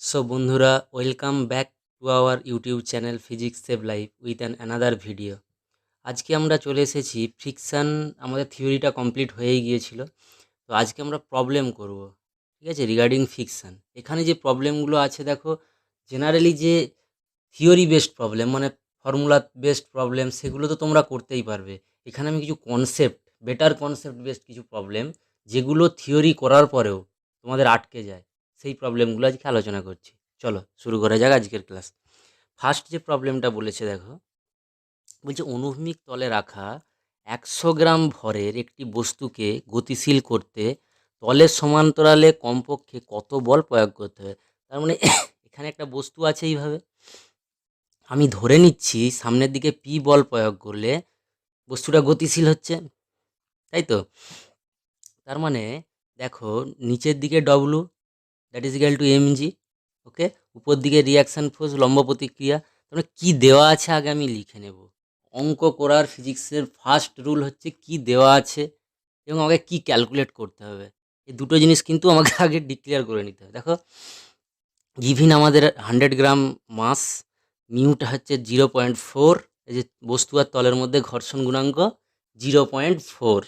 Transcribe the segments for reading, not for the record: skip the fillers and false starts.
So বন্ধুরা, welcome back to our YouTube channel physics save life with an another video. আজকে আমরা চলে এসেছি ফ্রিকশান। আমাদের থিওরিটা কমপ্লিট হয়েই গিয়েছিল। তো আজকে আমরা প্রবলেম করব, ঠিক আছে, রিগার্ডিং ফ্রিকশান। এখানে যে প্রবলেমগুলো আছে দেখো, জেনারেলি যে থিওরি বেসড প্রবলেম মানে ফর্মুলা বেসড প্রবলেম, সেগুলো তো তোমরা করতেই পারবে। এখানে আমি কিছু কনসেপ্ট, বেটার কনসেপ্ট বেসড কিছু প্রবলেম, যেগুলো থিওরি করার পরেও তোমাদের আটকে যায়, সেই প্রবলেমগুলো আজকে আলোচনা করছি। চলো শুরু করা যাক আজকের ক্লাস। ফার্স্ট যে প্রবলেমটা বলেছে দেখো, বলছে অনুভূমিক তলে রাখা 100 গ্রাম ভরের একটি বস্তুকে গতিশীল করতে তলের সমান্তরালে কমপক্ষে কত বল প্রয়োগ করতে হবে। তার মানে এখানে একটা বস্তু আছে, এইভাবে আমি ধরে নিচ্ছি সামনের দিকে পি বল প্রয়োগ করলে বস্তুটা গতিশীল হচ্ছে, তাই তো? তার মানে দেখো, নিচের দিকে W, that is equal to mg, okay. উপর দিকে রিয়াকশান ফোর্স, লম্ব প্রতিক্রিয়া। তার মানে কী দেওয়া আছে আগে আমি লিখে নেব। অঙ্ক করার ফিজিক্সের ফার্স্ট রুল হচ্ছে কি দেওয়া আছে এবং আমাকে কি ক্যালকুলেট করতে হবে। এই দুটো জিনিস কিন্তু আমাকে আগে ডিক্লেয়ার করে নিতে হবে। দেখো, গিভিন আমাদের 100 গ্রাম মাস, মিউটা হচ্ছে 0.4। এই যে বস্তু আর তলের মধ্যে ঘর্ষণ গুণাঙ্ক 0.4,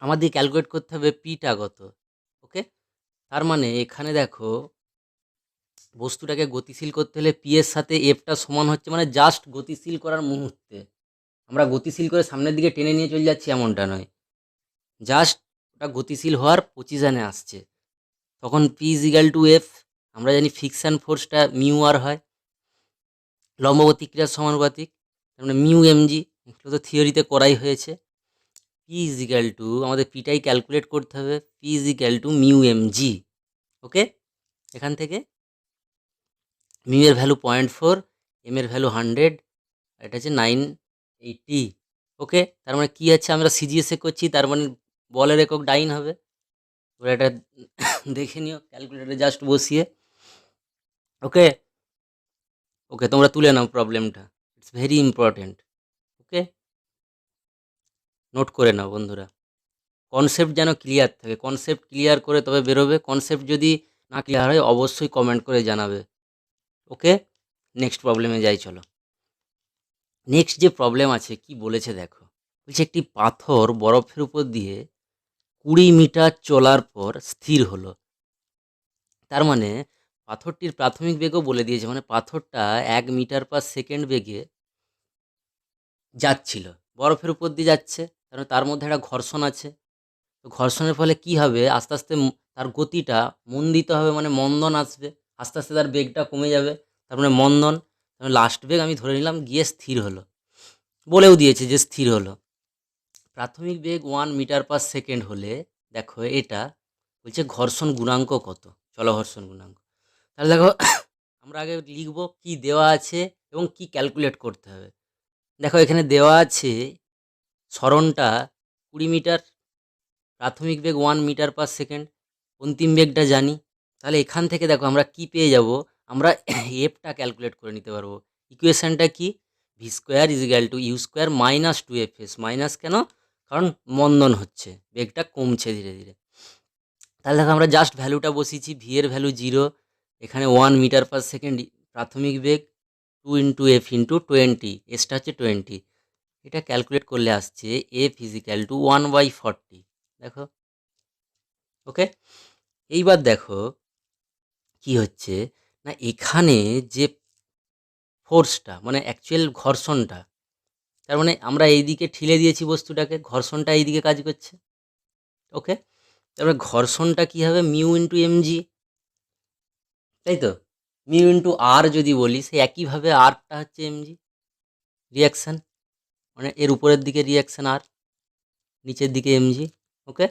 আমাদের ক্যালকুলেট করতে হবে পিটা কত, ওকে। তার মানে এখানে দেখো, বস্তুটাকে গতিশীল করতে হলে পি এর সাথে এফটা সমান হচ্ছে, মানে জাস্ট গতিশীল করার মুহূর্তে আমরা গতিশীল করে সামনের দিকে টেনে নিয়ে চলে যাচ্ছি এমনটা নয়, জাস্ট ওটা গতিশীল হওয়ার পজিশানে আসছে, তখন P is equal two F. আমরা জানি ফিকশন ফোর্সটা মিউ আর হয়, লম্ব প্রতিক্রিয়ার সমানুপাতিক, তার মানে মিউ এমজি। এগুলো তো থিওরিতে করাই হয়েছে। পি ইজ ইকাল টু, আমাদের পিটাই ক্যালকুলেট করতে হবে, P is equal to mu mg, okay. এখান থেকে মিউ এর ভ্যালু 0.4, এম এর ভ্যালু 100, এটা হচ্ছে 980, ওকে। তার মানে কী আছে, আমরা সিজিএসএ করছি, তার মানে বলের একক ডাইন হবে। তোমরা এটা দেখে নিও ক্যালকুলেটারে জাস্ট বসিয়ে, ওকে। ওকে, তোমরা তুলে নাও প্রবলেমটা, it's very important, okay. Note করে নাও বন্ধুরা, কনসেপ্ট যেন ক্লিয়ার থাকে, কনসেপ্ট ক্লিয়ার করে তবে বেরোবে। কনসেপ্ট যদি না ক্লিয়ার হয় অবশ্যই কমেন্ট করে জানাবে, ওকে। নেক্সট প্রবলেমে যাই, চলো। নেক্সট যে প্রবলেম আছে কি বলেছে দেখো, বলছে একটি পাথর বরফের উপর দিয়ে 20 মিটার চলার পর স্থির হলো। তার মানে পাথরটির প্রাথমিক বেগও বলে দিয়েছে, মানে পাথরটা 1 মিটার/সেকেন্ড বেগে যাচ্ছিল, বরফের উপর দিয়ে যাচ্ছে, কারণ তার মধ্যে একটা ঘর্ষণ আছে। তো ঘর্ষণের ফলে কি হবে, আস্তে আস্তে তার গতিটা মন্দিত হবে, মানে মন্দন আসবে, আস্তে আস্তে তার বেগটা কমে যাবে, তার মানে মন্দন। লাস্ট বেগ আমি ধরে নিলাম গিয়ে স্থির হলো, বলেও দিয়েছে যে স্থির হলো। প্রাথমিক বেগ 1 মিটার/সেকেন্ড হলে দেখো এটা বলছে ঘর্ষণ গুণাঙ্ক কত, চলো ঘর্ষণ গুণাঙ্ক। তাহলে দেখো, আমরা আগে লিখব কি দেওয়া আছে এবং কি ক্যালকুলেট করতে হবে। দেখো এখানে দেওয়া আছে সরণটা 20 মিটার, প্রাথমিক বেগ 1 মিটার/সেকেন্ড, অন্তিম বেগটা জানি। তাহলে এখান থেকে দেখো আমরা কি পেয়ে যাব, আমরা এফটা ক্যালকুলেট করে নিতে পারবো। ইকুয়েশানটা কি, v square is equal to u square minus 2fs। Minus কেন, কারণ মন্দন হচ্ছে, বেগটা কমছে ধীরে ধীরে। তাহলে দেখো আমরা জাস্ট ভ্যালুটা বসিয়েছি, ভি এর ভ্যালু 0, এখানে 1 মিটার/সেকেন্ড প্রাথমিক বেগ, 2 ইন্টু এফ ইন্টু 20, এসটা হচ্ছে 20। এটা ক্যালকুলেট করলে আসছে এফ ইজিক্যাল টু 1/40, দেখো, ওকে। এইবার দেখো কি হচ্ছে না, এখানে যে ফোর্সটা মানে অ্যাকচুয়াল ঘর্ষণটা, তার মানে আমরা এইদিকে ঠেলে দিয়েছি বস্তুটাকে, ঘর্ষণটা এইদিকে কাজ করছে, ওকে। তারপরে ঘর্ষণটা কী হবে, মিউ ইন্টু এমজি, তাই তো। মিউ ইন্টু আর যদি বলি, সেই একইভাবে আরটা হচ্ছে এমজি, রিয়াকশান, মানে এর উপরের দিকে রিয়াকশান আর, নিচের দিকে এমজি, ওকে।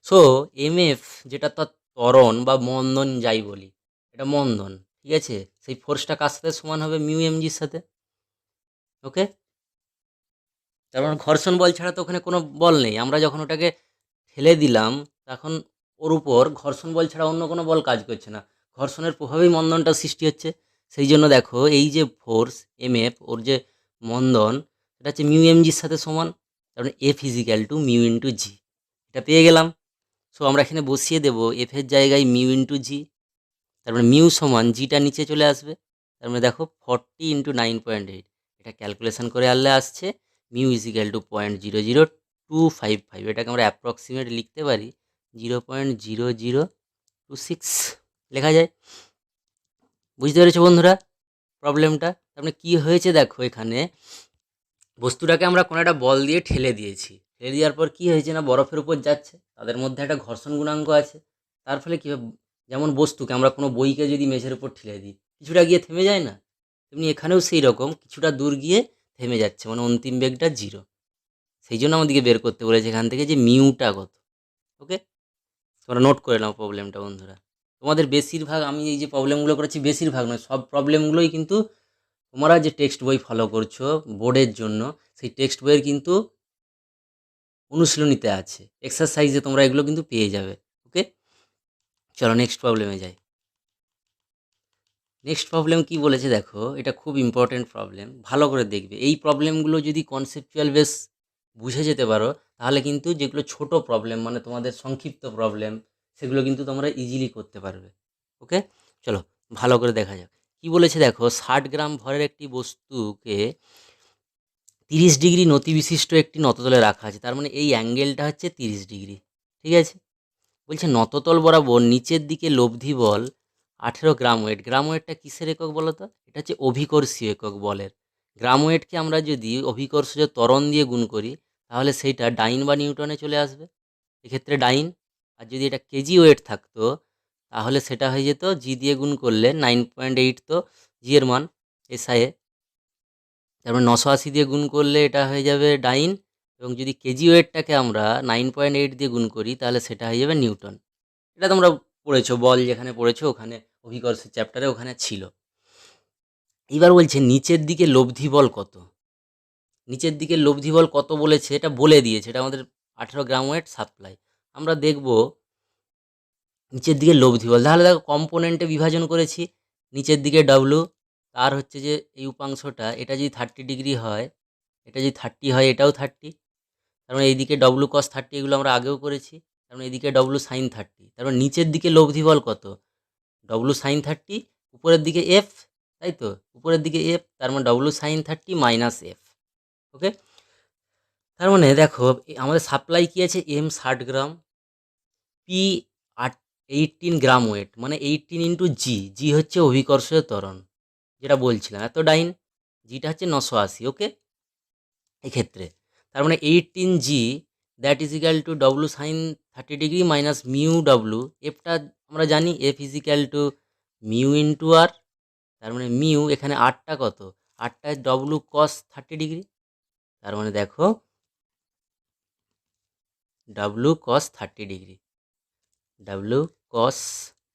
সো এমএফ, যেটা তার ত্বরণ বা মন্দন যাই বলি, এটা মন্দন, ঠিক আছে। সেই ফোর্সটা কার সাথে সমান হবে, মিউ এমজির সাথে, ওকে। তার মানে ঘর্ষণ বল ছাড়া তো ওখানে কোনো বল নেই, আমরা যখন ওটাকে ঠেলে দিলাম তখন ওর উপর ঘর্ষণ বল ছাড়া অন্য কোনো বল কাজ করছে না, ঘর্ষণের প্রভাবেই মন্দনটা সৃষ্টি হচ্ছে। সেই জন্য দেখো এই যে ফোর্স এমএফ, ওর যে মন্দন, এটা হচ্ছে মিউ এমজির সাথে সমান, তার মানে F is equal to mu into g, এটা পেয়ে গেলাম। সো আমরা এখানে বসিয়ে দেবো এফের জায়গায় মিউ ইন্টু জি, তার মানে মিউ সমান জিটা নিচে চলে আসবে। তার মানে দেখো 40 ইন্টু 9.8, এটা ক্যালকুলেশন করে আনলে আসছে মিউ ইজিক্যাল টু 0.00255। এটাকে আমরা অ্যাপ্রক্সিমেট লিখতে পারি 0.0026 লেখা যায়। বুঝতে পেরেছো বন্ধুরা প্রবলেমটা? তার মানে কী হয়েছে দেখো, এখানে বস্তুটাকে আমরা কোনো একটা বল দিয়ে ঠেলে দিয়েছি। ঠেলে দেওয়ার পর কী হয়েছে না, বরফের উপর যাচ্ছে, তাদের মধ্যে একটা ঘর্ষণ গুণাঙ্ক আছে। তার ফলে কী, যেমন বস্তুকে আমরা কোনো বইকে যদি মেঝের উপর ঠেলে দিই, কিছুটা গিয়ে থেমে যায় না, তেমনি এখানেও সেই রকম কিছুটা দূর গিয়ে থেমে যাচ্ছে, মানে অন্তিম বেগটা 0। সেই জন্য আমাদেরকে বের করতে বলেছে এখান থেকে যে মিউটা কত। ওকে, তোমরা নোট করে নাও প্রবলেমটা বন্ধুরা। তোমাদের বেশিরভাগ, আমি এই যে প্রবলেমগুলো করেছি বেশিরভাগ নয়, সব প্রবলেমগুলোই কিন্তু তোমরা যে টেক্সট বই ফলো করছো বোর্ডের জন্য, সেই টেক্সট বইয়ের কিন্তু অনুশীলনীতে আছে, এক্সারসাইজে তোমরা এগুলো কিন্তু পেয়ে যাবে। ওকে, চলো নেক্সট প্রবলেমে যাই। নেক্সট প্রবলেম কি বলেছে দেখো, এটা খুব ইম্পর্টেন্ট প্রবলেম, ভালো করে দেখবে। এই প্রবলেমগুলো যদি কনসেপচুয়াল বেস বুঝে যেতে পারো, তাহলে কিন্তু যেগুলো ছোট প্রবলেম, মানে তোমাদের সংক্ষিপ্ত প্রবলেম, সেগুলো কিন্তু তোমরা ইজিলি করতে পারবে। ওকে, চলো ভালো করে দেখা যাক কি বলেছে দেখো। 60 গ্রাম ভরের একটি বস্তুকে 30 ডিগ্রি নতি বিশিষ্ট একটি নততলে রাখা আছে। তার মানে এই অ্যাঙ্গেলটা হচ্ছে 30 ডিগ্রি। ঠিক আছে, বলছে নততল বরাবর নিচের দিকে লব্ধি বল 18 গ্রাম ওয়েট। গ্রাম ওয়েটটা কিসের একক বলো তো? এটা হচ্ছে অভিকর্ষীয় একক বলের। গ্রাম ওয়েটকে আমরা যদি অভিকর্ষজ ত্বরণ দিয়ে গুণ করি, তাহলে সেইটা ডাইন বা নিউটনে চলে আসবে, এক্ষেত্রে ডাইন। আর যদি এটা কেজি ওয়েট থাকতো, তাহলে সেটা হয়ে যেত জি দিয়ে গুণ করলে 9.8, তো জি এর মান এসআইয়ে, তারপরে 980 দিয়ে গুণ করলে এটা হয়ে যাবে ডাইন। এবং যদি কেজি ওয়েটটাকে আমরা 9.8 দিয়ে গুণ করি, তাহলে সেটা হয়ে যাবে নিউটন। এটা তোমরা পড়েছো, বল যেখানে পড়েছো ওখানে, অভিকর্ষের চ্যাপ্টারে ওখানে ছিল। এবার বলছে নিচের দিকে লব্ধি বল কত। নিচের দিকে লব্ধি বল কত বলেছে, এটা বলে দিয়েছে, এটা আমাদের 18 গ্রাম ওয়েট সাপ্লাই। আমরা দেখব নিচের দিকে লব্ধি বল, তাহলে দেখো কম্পোনেন্টে বিভাজন করেছি। নিচের দিকে ডব্লু, তার হচ্ছে যে এই উপাংশটা, এটা যদি 30 ডিগ্রি হয়, এটা যদি 30 হয়, এটাও 30। তার মানে এইদিকে ডব্লু কস 30, এগুলো আমরা আগেও করেছি। তার মানে এইদিকে ডব্লু সাইন 30। তারপর নিচের দিকে লব্ধি বল কত, ডব্লু সাইন 30, উপরের দিকে এফ, তাই তো, উপরের দিকে এফ, তার মানে ডব্লু সাইন 30 মাইনাস এফ। ওকে, তার মানে দেখো আমাদের সাপ্লাই কী আছে, এম 60 গ্রাম, পি 18 গ্রাম ওয়েট, মানে 18 ইন্টু জি। জি হচ্ছে অভিকর্ষীয় ত্বরণ, যেটা বলছিলাম, এত ডাইন। জিটা হচ্ছে 980। ওকে, এক্ষেত্রে তার মানে 18 g that is equal to W sine 30 degree minus mu W. এফটা আমরা জানি, F is equal to mu into R. তার মানে মিউ এখানে আরটা কত, আরটা ডব্লু কস 30 ডিগ্রি। তার মানে দেখো ডাব্লু কস 30 ডিগ্রি, ডাব্লু কস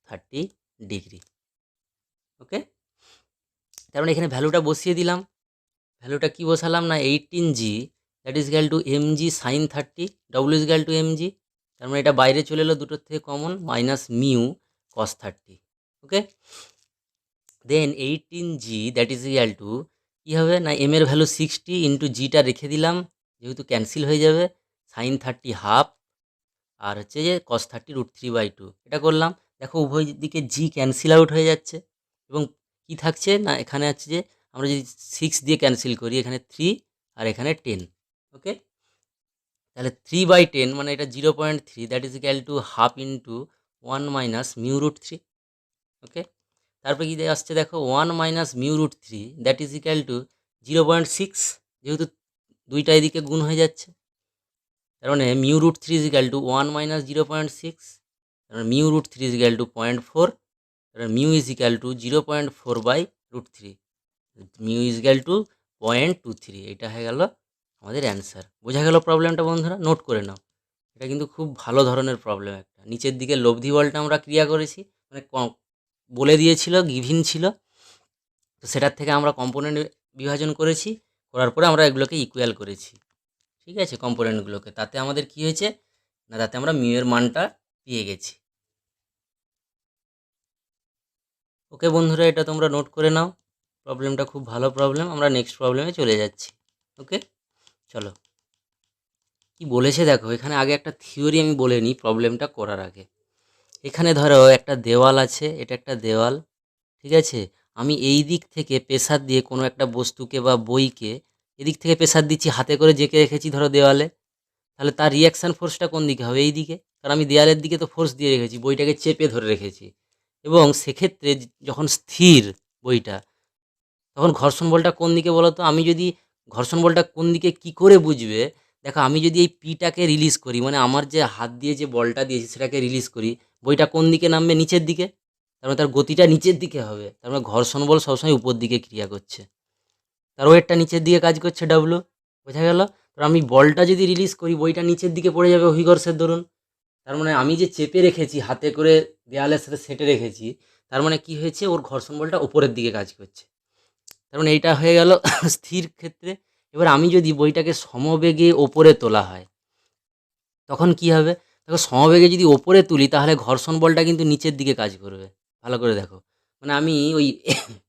30 ডিগ্রি। ওকে, তার মানে এখানে ভ্যালুটা বসিয়ে দিলাম। ভ্যালুটা কি বসালাম না, 18 g that is equal to m g sine 30, W is equal to m g. তার মানে এটা বাইরে চলে এলো দুটোর থেকে কমন, minus mu cos 30। Okay, then 18 g that is equal to কী হবে না, এম এর ভ্যালু 60 ইন্টু জিটা রেখে দিলাম, যেহেতু ক্যান্সেল হয়ে যাবে, সাইন 30 হাফ, আর হচ্ছে যে কস 30 √3/2। এটা করলাম, দেখো উভয় দিকে জি ক্যান্সেল আউট হয়ে যাচ্ছে, এবং কি থাকছে না, এখানে আছে যে আমরা যদি 6 দিয়ে ক্যান্সেল করি, এখানে 3 আর এখানে 10। ওকে, তাহলে 3/10 মানে এটা 0.3, that is equal to half into 1 minus mu √3। ওকে, তারপরে কি আসছে দেখো, 1 minus mu √3 that is equal two 0.6, যেহেতু দুইটা এদিকে গুণ হয়ে যাচ্ছে। তার মানে mu √3 is equal two 1 minus 0.6, তার মানে মিউ √3 ইজ ইকাল টু 0.4, তার মানে mu is equal two 0.4/√3, mu is equal two 0.23। এটা হয়ে গেল আমাদের অ্যান্সার। বোঝা গেল প্রবলেমটা বন্ধুরা? নোট করে নাও, এটা কিন্তু খুব ভালো ধরনের প্রবলেম একটা। নিচের দিকে লব্ধি বলটা আমরা ক্রিয়া করেছি, মানে বলে দিয়েছিল, গিভিন ছিল, তো সেটার থেকে আমরা কম্পোনেন্ট বিভাজন করেছি, করার পরে আমরা এগুলোকে ইকুয়াল করেছি। ঠিক আছে, কম্পোনেন্টগুলোকে, তাতে আমাদের কি হয়েছে না, তাতে আমরা মিউ এর মানটা পেয়ে গেছি। ওকে বন্ধুরা, এটা তোমরা নোট করে নাও, প্রবলেমটা খুব ভালো প্রবলেম। আমরা নেক্সট প্রবলেমে চলে যাচ্ছি। ওকে, চলো কি বলেছে দেখো, এখানে আগে একটা থিওরি আমি বলে নিই প্রবলেমটা করার আগে। এখানে ধরো একটা দেওয়াল আছে, এটা একটা দেওয়াল, ঠিক আছে? আমি এই দিক থেকে প্রেসার দিয়ে কোনো একটা বস্তুকে বা বইকে এদিক থেকে প্রেসার দিচ্ছি, হাতে করে জেঁকে রেখেছি ধরো দেওয়ালে, তাহলে তার রিয়াকশান ফোর্সটা কোন দিকে হবে? এই দিকে, কারণ আমি দেওয়ালের দিকে তো ফোর্স দিয়ে রেখেছি, বইটাকে চেপে ধরে রেখেছি। এবং সেক্ষেত্রে যখন স্থির বইটা, তখন ঘর্ষণ বলটা কোন দিকে বলো তো? আমি যদি ঘর্ষণ বলটা কোন দিকে কি করে বুঝবে? দেখো, আমি যদি এই পিটাকে রিলিজ করি, মানে আমার যে হাত দিয়ে যে বলটা দিয়েছি সেটাকে রিলিজ করি, বইটা কোন দিকে নামবে? নিচের দিকে। তার মানে তার গতিটা নিচের দিকে হবে, তার মানে ঘর্ষণ বল সবসময় উপর দিকে ক্রিয়া করছে, তার ওয়েটটা নিচের দিকে কাজ করছে, ডাব্লু। বোঝা গেল? তো আমি বলটা যদি রিলিজ করি, বইটা নিচের দিকে পড়ে যাবে অভিকর্ষের দরুন। তার মানে আমি যে চেপে রেখেছি, হাতে করে দেয়ালের সাথে সেটে রেখেছি, তার মানে কি হয়েছে? ওর ঘর্ষণ বলটা উপরের দিকে কাজ করছে। তার মানে এইটা হয়ে গেল স্থির ক্ষেত্রে। এবার আমি যদি বইটাকে সমবেগে ওপরে তোলা হয়, তখন কি হবে? দেখো, সমবেগে যদি ওপরে তুলি তাহলে ঘর্ষণ বলটা কিন্তু নিচের দিকে কাজ করবে। ভালো করে দেখো, মানে আমি ওই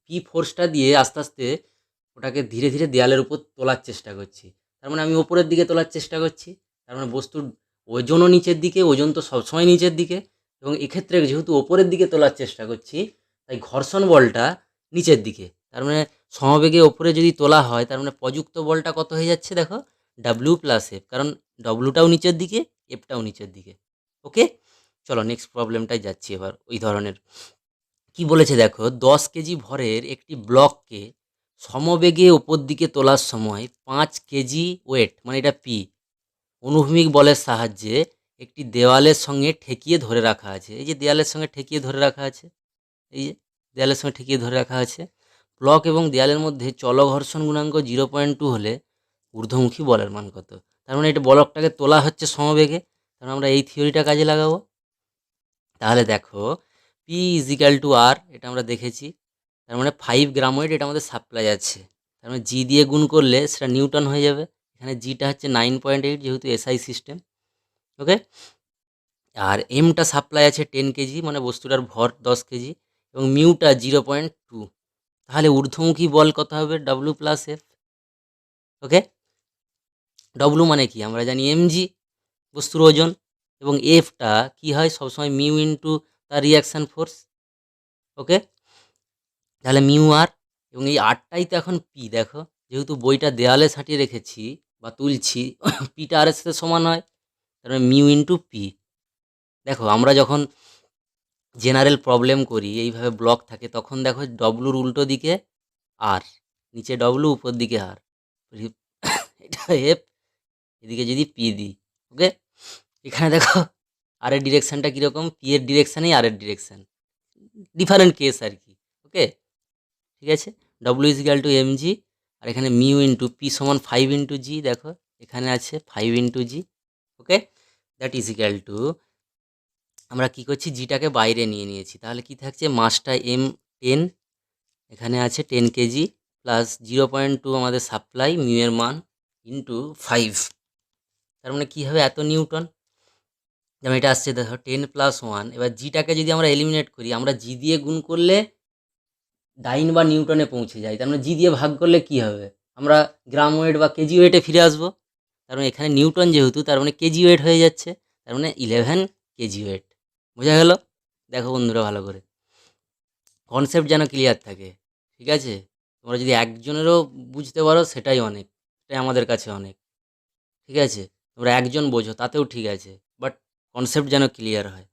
পি ফোর্সটা দিয়ে আস্তে আস্তে ওটাকে ধীরে ধীরে দেয়ালের উপর তোলার চেষ্টা করছি। তার মানে আমি ওপরের দিকে তোলার চেষ্টা করছি। তার মানে বস্তুর ওজনও নিচের দিকে, ওজন তো সবসময় নিচের দিকে। এবং এক্ষেত্রে যেহেতু ওপরের দিকে তোলার চেষ্টা করছি, তাই ঘর্ষণ বলটা নিচের দিকে। তার মানে সমবেগে ওপরে যদি তোলা হয়, তার মানে প্রযুক্ত বলটা কত হয়ে যাচ্ছে দেখো? ডাব্লিউ প্লাস এফ, কারণ ডব্লুটাও নিচের দিকে, এফটাও নিচের দিকে। ওকে, চলো নেক্সট প্রবলেমটাই যাচ্ছি এবার ওই ধরনের। কি বলেছে দেখো, 10 কেজি ভরের একটি ব্লককে সমবেগে ওপর দিকে তোলার সময় 5 কেজি ওয়েট, মানে এটা পি, অনুভূমিক বলের সাহায্যে একটি দেওয়ালের সঙ্গে ঠেকিয়ে ধরে রাখা আছে। এই যে দেওয়ালের সঙ্গে ঠেকিয়ে ধরে রাখা আছে, এই যে দেওয়ালের সঙ্গে ঠেকিয়ে ধরে রাখা আছে, ব্লক এবং দেওয়ালের মধ্যে চলঘর্ষণ গুণাঙ্ক 0.2 হলে ঊর্ধ্বমুখী বলের মান কত? তার মানে এটা ব্লকটাকে তোলা হচ্ছে সমবেগে, কারণ আমরা এই থিওরিটা কাজে লাগাবো। তাহলে দেখো, পি ইজিক্যাল টু আর, এটা আমরা দেখেছি। তার মানে 5 গ্রাম ওয়েট এটা আমাদের সাপ্লাই আছে, তার মানে জি দিয়ে গুণ করলে সেটা নিউটন হয়ে যাবে। এখানে জিটা হচ্ছে 9.8, যেহেতু এসআই সিস্টেম। ওকে, আর এমটা সাপ্লাই আছে 10 কেজি, মানে বস্তুটার ভর 10 কেজি, এবং মিউটা 0.2। তাহলে ঊর্ধ্বমুখী বল কত হবে? W plus F. Okay, W মানে কি আমরা জানি? এমজি, বস্তুর ওজন, এবং এফটা কি হয়? সবসময় মিউ ইন্টু তার রিয়াকশান ফোর্স। ওকে, তাহলে মিউ আর, এবং এই আরটাই তো এখন পি। দেখো, যেহেতু বইটা দেওয়ালে সাঁটিয়ে রেখেছি বা তুলছি, পিটা আরের সাথে সমান হয়, তার মানে মিউ ইন্টু পি। দেখো, আমরা যখন জেনারেল প্রবলেম করি এইভাবে ব্লক থাকে, তখন দেখো ডব্লুর উল্টো দিকে আর, নিচে ডব্লু, উপর দিকে আর, এটা এফ, এদিকে যদি পি দিই। ওকে, এখানে দেখো আর এর ডিরেকশানটা কীরকম? পি এর ডিরেকশানেই আর এর ডিরেকশান, ডিফারেন্ট কেস আর কি। ওকে, ঠিক আছে, W is equal to m g, আর এখানে মিউ ইন্টু পি সমান 5 × জি। দেখো, এখানে আছে 5 × জি। ওকে, দ্যাট ইজিক্যাল টু, আমরা কি করছি? জিটাকে বাইরে নিয়ে নিয়েছি, তাহলে কি থাকছে? মাসটা এম 10, এখানে আছে 10 কেজি, প্লাস 0.2 আমাদের সাপ্লাই, মিউ এর মান, ইন্টু 5। তার মানে কী হবে? এত নিউটন। যেমন এটা আসছে দেখো 10+1। এবার জিটাকে যদি আমরা এলিমিনেট করি, আমরা জি দিয়ে গুণ করলে ডাইন বা নিউটনে পৌঁছে যাই, তার মানে জি দিয়ে ভাগ করলে কি হবে? আমরা গ্রাম ওয়েট বা কেজি ওয়েটে ফিরে আসবো। তার মানে এখানে নিউটন যেহেতু, তার মানে কেজি ওয়েট হয়ে যাচ্ছে, তার মানে 11 কেজি ওয়েট। বোঝা গেল? দেখো বন্ধুরা, ভালো করে কনসেপ্ট যেন ক্লিয়ার থাকে, ঠিক আছে? তোমরা যদি একজনেরও বুঝতে পারো সেটাই অনেক, সেটাই আমাদের কাছে অনেক, ঠিক আছে? তোমরা একজন বোঝো তাতেও ঠিক আছে, বাট কনসেপ্ট যেন ক্লিয়ার হয়।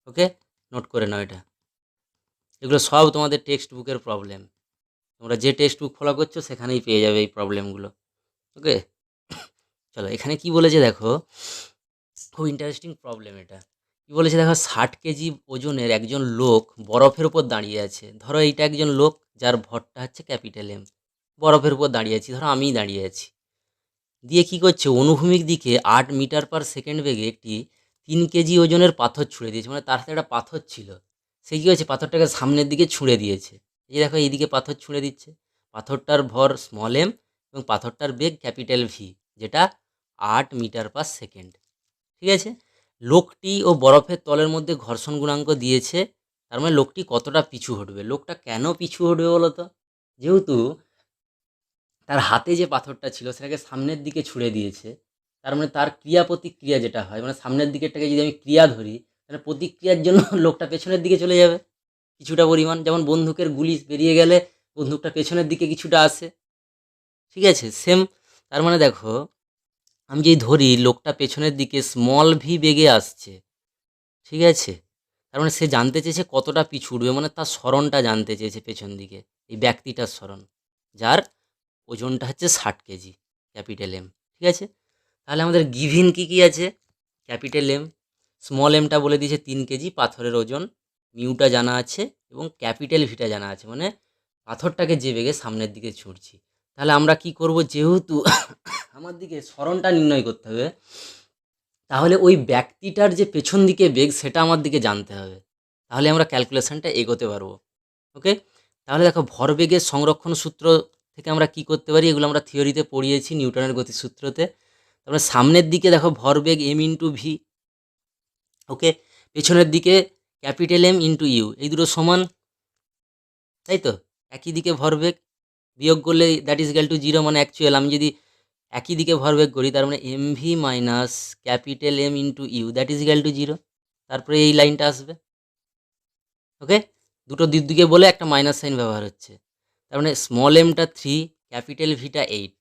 ওকে, নোট করে নাও এটা। এগুলো সব তোমাদের টেক্সট বুকের প্রবলেম, তোমরা যে টেক্সট বুক ফলো করছো সেখানেই পেয়ে যাবে এই প্রবলেমগুলো। ওকে, চলো এখানে কি বলেছে দেখো, খুব ইন্টারেস্টিং প্রবলেম এটা। কি বলেছে দেখো, 60 কেজি ওজনের একজন লোক বরফের উপর দাঁড়িয়ে আছে। ধরো এইটা একজন লোক যার ভরটা হচ্ছে ক্যাপিটাল এম, বরফের উপর দাঁড়িয়ে আছি, ধরো আমিই দাঁড়িয়ে আছি। দিয়ে কি করছে? অনুভূমিক দিকে 8 মিটার/সেকেন্ড বেগে একটি 3 কেজি ওজনের পাথর ছুঁড়ে দিয়েছে, মানে তার হাতে একটা পাথর ছিল, সে কী হয়েছে? পাথরটাকে সামনের দিকে ছুঁড়ে দিয়েছে। এই যে দেখো, এইদিকে পাথর ছুঁড়ে দিচ্ছে, পাথরটার ভর স্মল এম এবং পাথরটার বেগ ক্যাপিটাল ভি, যেটা 8 মিটার/সেকেন্ড। ঠিক আছে, লোকটি ও বরফের তলের মধ্যে ঘর্ষণ গুণাঙ্ক দিয়েছে, তার মানে লোকটি কতটা পিছু হটবে? লোকটা কেন পিছু হটবে বলো তো? যেহেতু তার হাতে যে পাথরটা ছিল সেটাকে সামনের দিকে ছুঁড়ে দিয়েছে, তার মানে তার ক্রিয়া প্রতিক্রিয়া যেটা হয়, মানে সামনের দিকেরটাকে যদি আমি ক্রিয়া ধরি, তাহলে প্রতিক্রিয়ার জন্য লোকটা পেছনের দিকে চলে যাবে কিছুটা পরিমাণ, যেমন বন্দুকের গুলি বেরিয়ে গেলে বন্দুকটা পেছনের দিকে কিছুটা আসে, ঠিক আছে? সেম, তার মানে দেখো আমি যদি ধরি লোকটা পেছনের দিকে স্মল ভি বেগে আসছে, ঠিক আছে? তার মানে সে জানতে চেয়েছে কতটা পিছু উঠবে, মানে তার স্মরণটা জানতে চেয়েছে পেছন দিকে, এই ব্যক্তিটার স্মরণ, যার ওজনটা হচ্ছে 60 কেজি, ক্যাপিটাল এম, ঠিক আছে? তাহলে আমাদের গিভিন কি আছে, ক্যাপিটাল এম, স্মল এমটা বলে দিয়েছে 3 কেজি পাথরের ওজন, মিউটা জানা আছে এবং ক্যাপিটাল ভিটা জানা আছে, মানে পাথরটাকে যে বেগে সামনের দিকে ছুঁড়ছি। তাহলে আমরা কি করব, যেহেতু আমার দিকে স্মরণটা নির্ণয় করতে হবে, তাহলে ওই ব্যক্তিটার যে পেছন দিকে বেগ সেটা আমার দিকে জানতে হবে, তাহলে আমরা ক্যালকুলেশনটা এগোতে পারবো। ওকে, তাহলে দেখো ভরবেগের সংরক্ষণ সূত্র থেকে আমরা কি করতে পারি, এগুলো আমরা থিওরিতে পড়িয়েছি নিউটনের গতিসূত্রতে। তারপরে সামনের দিকে দেখো ভরবেগ এম ইন্টু ভি, ওকে, পেছনের দিকে ক্যাপিটাল এম ইন্টু ইউ, এই দুটো সমান, তাই তো? একই দিকে ভরবেগ, বিয়োগ করলে দ্যাট ইজ ইকুয়াল টু 0, মানে অ্যাকচুয়াল আমি যদি একই দিকে ভরবেগ করি তার মানে m v minus capital M into u that is equal to 0, তারপরে এই লাইনটা আসবে। ওকে, দুটো দিকে বলে একটা মাইনাস সাইন ব্যবহার হচ্ছে, তার মানে স্মল এমটা 3, ক্যাপিটাল ভিটা 8,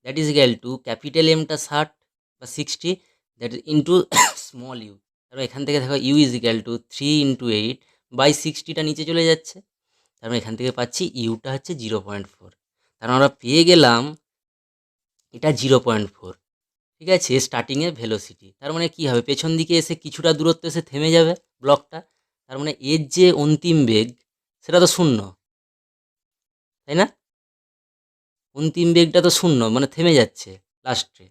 that is equal to capital এমটা 60 বা 60, that is into small u, তারপরে এখান থেকে দেখো u is equal to 3 into 8 by 60টা নিচে চলে যাচ্ছে, তার মানে এখান থেকে পাচ্ছি ইউটা হচ্ছে 0.4, তার মানে আমরা পেয়ে গেলাম এটা 0.4, ঠিক আছে, স্টার্টিংয়ে ভেলোসিটি। তার মানে কি হবে, পেছন দিকে এসে কিছুটা দূরত্ব এসে থেমে যাবে ব্লকটা, তার মানে এর যে অন্তিম বেগ সেটা তো শূন্য, তাই না? অন্তিম বেগটা তো শূন্য, মানে থেমে যাচ্ছে লাস্টে।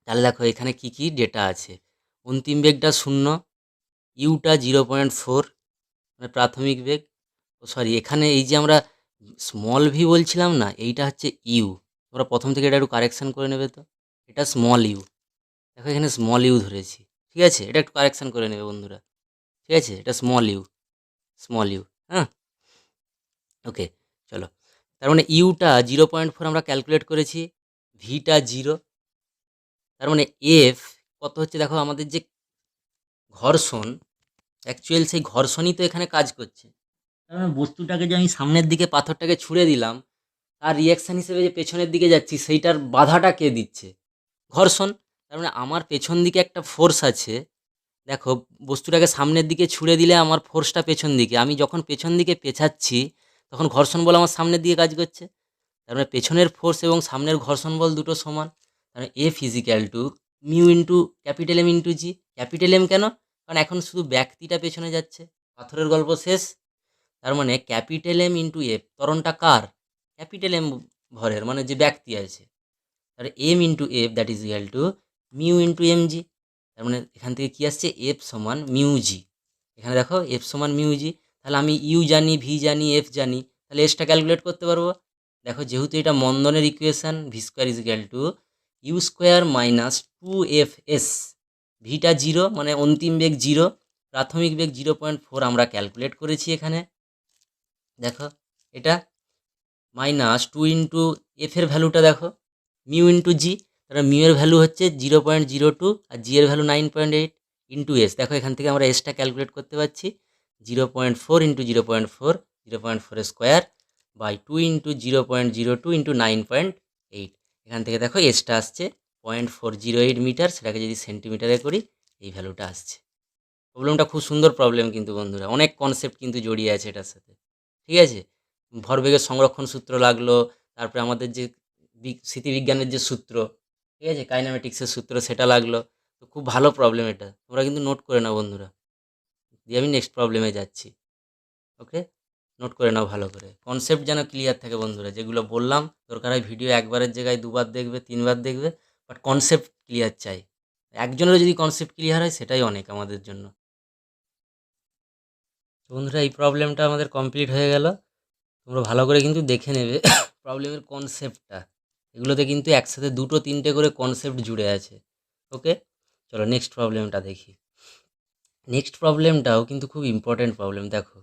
তাহলে দেখো এখানে কি কি ডেটা আছে, অন্তিম বেগটা শূন্য, ইউটা 0.4 মানে প্রাথমিক বেগ, ও সরি এখানে এই যে আমরা স্মল ভি বলছিলাম না, এইটা হচ্ছে ইউ, তোমরা প্রথম থেকে এটা একটু কারেকশান করে নেবে তো, এটা স্মল ইউ, দেখো এখানে স্মল ইউ ধরেছি, ঠিক আছে, এটা একটু কারেকশান করে নেবে বন্ধুরা, ঠিক আছে, এটা স্মল ইউ, স্মল ইউ, হ্যাঁ, ওকে, চলো, তার মানে ইউটা 0.4 আমরা ক্যালকুলেট করেছি, ভিটা 0, তার মানে এফ কত হচ্ছে, দেখো আমাদের যে ঘর্ষণ, অ্যাকচুয়াল সেই ঘর্ষণই তো এখানে কাজ করছে, তার মানে বস্তুটাকে যে আমি সামনের দিকে পাথরটাকে ছুঁড়ে দিলাম, তার রিয়াকশান হিসেবে যে পেছনের দিকে যাচ্ছি সেইটার বাধাটা কে দিচ্ছে, ঘর্ষণ, তার মানে আমার পেছন দিকে একটা ফোর্স আছে, দেখো বস্তুটাকে সামনের দিকে ছুঁড়ে দিলে আমার ফোর্সটা পেছন দিকে, আমি যখন পেছন দিকে পেছাচ্ছি তখন ঘর্ষণ বল আমার সামনের দিকে কাজ করছে, তার মানে পেছনের ফোর্স এবং সামনের ঘর্ষণ বল দুটো সমান, তার মানে F is equal to mu into capital M into g, capital M কেন, কারণ এখন শুধু ব্যক্তিটা পেছনে যাচ্ছে, পাথরের গল্প শেষ, তার মানে ক্যাপিটাল এম ইন্টু এফ, ত্বরণটা কার, ক্যাপিটাল এম ভরের, মানে যে ব্যক্তি আছে, তাহলে m into f that is equal to mu into m g, তার মানে এখান থেকে কী আসছে, এফ সমান মিউ জি, এখানে দেখো এফ সমান মিউ জি, তাহলে আমি ইউ জানি, ভি জানি, এফ জানি, তাহলে এসটা ক্যালকুলেট করতে পারবো, দেখো যেহেতু এটা মন্দনের equation, V square is equal to u square minus 2fs, ভিটা 0 মানে অন্তিম বেগ 0, প্রাথমিক বেগ 0.4 আমরা ক্যালকুলেট করেছি এখানে, দেখো এটা মাইনাস 2 ইন্টু এফের ভ্যালুটা দেখো মিউ ইন্টু জি, তাহলে মিউ এর ভ্যালু হচ্ছে 0.02 আর জি এর ভ্যালু 9.8 ইন্টু এস, দেখো এখান থেকে আমরা এসটা ক্যালকুলেট করতে পারছি 0.4 into 0.4, 0.4 square by 2 into 0.02 into 9.8, এখান থেকে দেখো এসটা আসছে 0.408 মিটার, সেটাকে যদি সেন্টিমিটারে করি এই ভ্যালুটা আসছে। প্রবলেমটা খুব সুন্দর প্রবলেম কিন্তু বন্ধুরা, অনেক কনসেপ্ট কিন্তু জড়িয়ে আছে এটার সাথে, ঠিক আছে, ভরবেগের সংরক্ষণ সূত্র লাগলো, তারপরে আমাদের যে স্মৃতিবিজ্ঞানের যে সূত্র, ঠিক আছে, কাইনেমেটিক্সের সূত্র সেটা লাগলো, তো খুব ভালো প্রবলেম এটা, তোমরা কিন্তু নোট করে নাও বন্ধুরা, দিয়ে আমি নেক্সট প্রবলেমে যাচ্ছি, ওকে, নোট করে নাও ভালো করে, কনসেপ্ট যেন ক্লিয়ার থাকে বন্ধুরা, যেগুলো বললাম দরকার হয় ভিডিও একবারের জায়গায় 2বার দেখবে, 3বার দেখবে, বাট কনসেপ্ট ক্লিয়ার চাই, একজনেরও যদি কনসেপ্ট ক্লিয়ার হয় সেটাই অনেক আমাদের জন্য। তো বন্ধুরা এই প্রবলেমটা আমাদের কমপ্লিট হয়ে গেল, তোমরা ভালো করে কিন্তু দেখে নেবে প্রবলেমের কনসেপ্টটা, এগুলোতে কিন্তু একসাথে 2-3টে করে কনসেপ্ট জুড়ে আছে, ওকে, চলো নেক্সট প্রবলেমটা দেখি। নেক্সট প্রবলেমটাও কিন্তু খুব ইম্পর্ট্যান্ট প্রবলেম, দেখো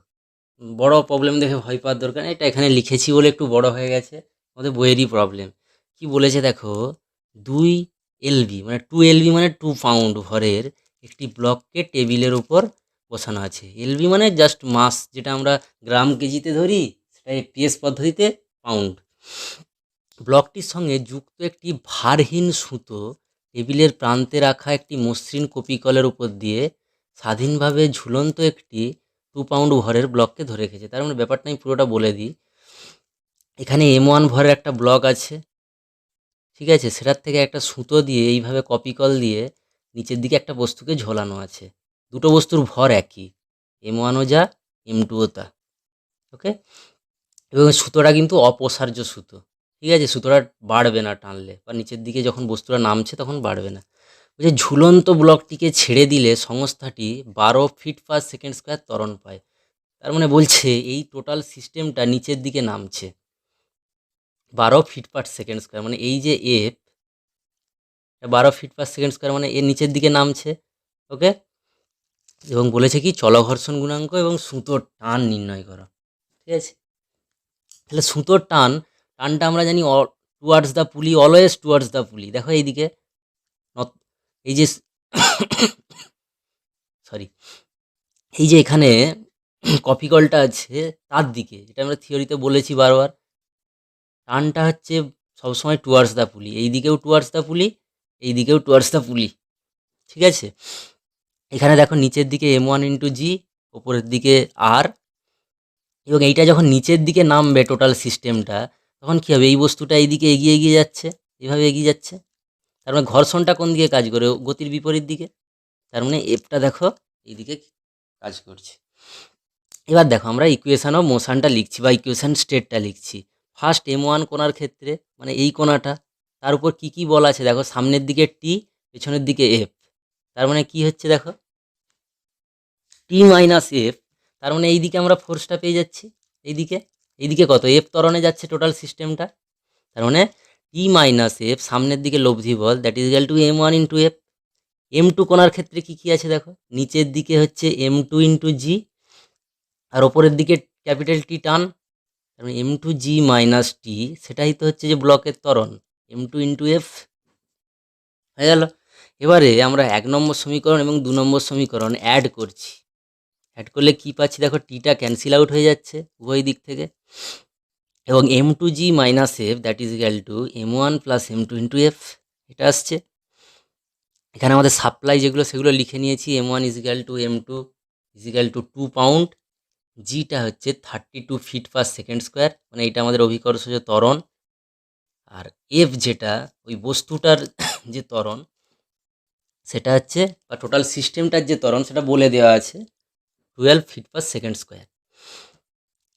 বড় প্রবলেম দেখে ভয় পাওয়ার দরকার নেই, এটা এখানে লিখেছি বলে একটু বড় হয়ে গেছে, আমাদের বইয়েরই প্রবলেম। কি বলেছে দেখো, 2 LB মানে 2 LB মানে 2 পাউন্ড ভরের একটি ব্লককে টেবিলের উপর বসানো আছে। এলবি মানে জাস্ট মাস, যেটা আমরা গ্রাম কেজিতে ধরি, সেটা এফপিএস পদ্ধতিতে পাউন্ড। ব্লকটির সঙ্গে যুক্ত একটি ভারহীন সুতো টেবিলের প্রান্তে রাখা একটি মসৃণ কপিকলের উপর দিয়ে স্বাধীনভাবে ঝুলন্ত একটি 2 পাউন্ড ভরের ব্লককে ধরে রেখেছে। তার মানে ব্যাপারটা আমি পুরোটা বলে দিই। এখানে M1 ভরের একটা ব্লক আছে, ঠিক আছে? সেটার থেকে একটা সুতো দিয়ে এইভাবে কপিকল দিয়ে নিচের দিকে একটা বস্তুকে ঝোলানো আছে। দুটো বস্তুর ভর একই, M1ও যা M2ও তা, ওকে? এবং সুতোটা কিন্তু অপসার্য সুতো, ঠিক আছে? সুতোটা বাড়বে না টানলে, বা নিচের দিকে যখন বস্তুটা নামছে তখন বাড়বে না। বলছে ঝুলন্ত ব্লকটিকে ছেড়ে দিলে সংস্থাটি 12 ফিট পার সেকেন্ড স্কোয়ার ত্বরণ পায়। তার মানে বলছে এই টোটাল সিস্টেমটা নিচের দিকে নামছে 12 ফিট পার সেকেন্ড স্কোয়ার, মানে এই যে F 12 fit per second square, মানে এর নিচের দিকে নামছে, ওকে? এবং বলেছে কি চলঘর্ষণ গুণাঙ্ক এবং সুতোর টান নির্ণয় করো, ঠিক আছে? তাহলে সুতোর টানটা আমরা জানি টুয়ার্ডস দ্য পুলি, অলওয়েজ টুয়ার্ডস দ্য পুলি। দেখো এইদিকে এই যে সরি, এই যে এখানে কফি কলটা আছে তার দিকে, যেটা আমরা থিওরিতে বলেছি বারবার, টানটা হচ্ছে সবসময় টুয়ার্ডস দ্য পুলি। এই দিকেও টুয়ার্ডস দ্য পুলি, এই দিকেও টুয়ার্ডস দ্য পুলি, ঠিক আছে? এখানে দেখো নিচের দিকে M1 ইন্টু জি, ওপরের দিকে আর, এবং এইটা যখন নিচের দিকে নামবে টোটাল সিস্টেমটা, তখন কী হবে? এই বস্তুটা এইদিকে এগিয়ে এগিয়ে যাচ্ছে, এইভাবে এগিয়ে যাচ্ছে। তার মানে ঘর্ষণটা কোন দিকে কাজ করে? গতির বিপরীত দিকে। তার মানে এফটা দেখো এইদিকে কাজ করছে। এবার দেখো আমরা ইকুয়েশান অফ মোশনটা লিখছি, বা ইকুয়েশান স্টেটটা লিখছি। ফার্স্ট M1 কোণার ক্ষেত্রে, মানে এই কোণাটা, তার উপর কী কী বল আছে দেখো, সামনের দিকে টি, পেছনের দিকে এফ। তার মানে কি হচ্ছে দেখো, টি মাইনাস এফ। তার মানে এইদিকে আমরা ফোর্সটা পেয়ে যাচ্ছি, এইদিকে। এইদিকে কত? এফ ত্বরণে যাচ্ছে টোটাল সিস্টেমটা। তার মানে টি মাইনাস এফ, সামনের দিকে লব্ধি বল, that is equal to M1 into F. M2 কোণার ক্ষেত্রে কী কী আছে দেখো, নিচের দিকে হচ্ছে M2 ইন্টু জি, আর ওপরের দিকে ক্যাপিটাল টি টান। তার মানে M2 জি মাইনাস টি, সেটাই তো হচ্ছে যে ব্লকের ত্বরণ, M2 ইন্টু এফ, হয়ে গেল। এবারে আমরা 1 নম্বর সমীকরণ এবং 2 নম্বর সমীকরণ অ্যাড করছি। অ্যাড করলে কী পাচ্ছি দেখো, টিটা ক্যান্সেল আউট হয়ে যাচ্ছে উভয় দিক থেকে, এবং M2 G minus F that is equal to M1 plus M2 into F, এটা আসছে। এখানে আমাদের সাপ্লাই যেগুলো সেগুলো লিখে নিয়েছি। M1 is equal to M2 is equal to 2 pound, জিটা হচ্ছে 32 ফিট পার সেকেন্ড স্কোয়ার, মানে এটা আমাদের অভিকর্ষজ ত্বরণ। আর এফ যেটা ওই বস্তুটার যে ত্বরণ সেটা হচ্ছে, বা টোটাল সিস্টেমটার যে ত্বরণ সেটা বলে দেওয়া আছে 12 ফিট পার সেকেন্ড স্কোয়ার।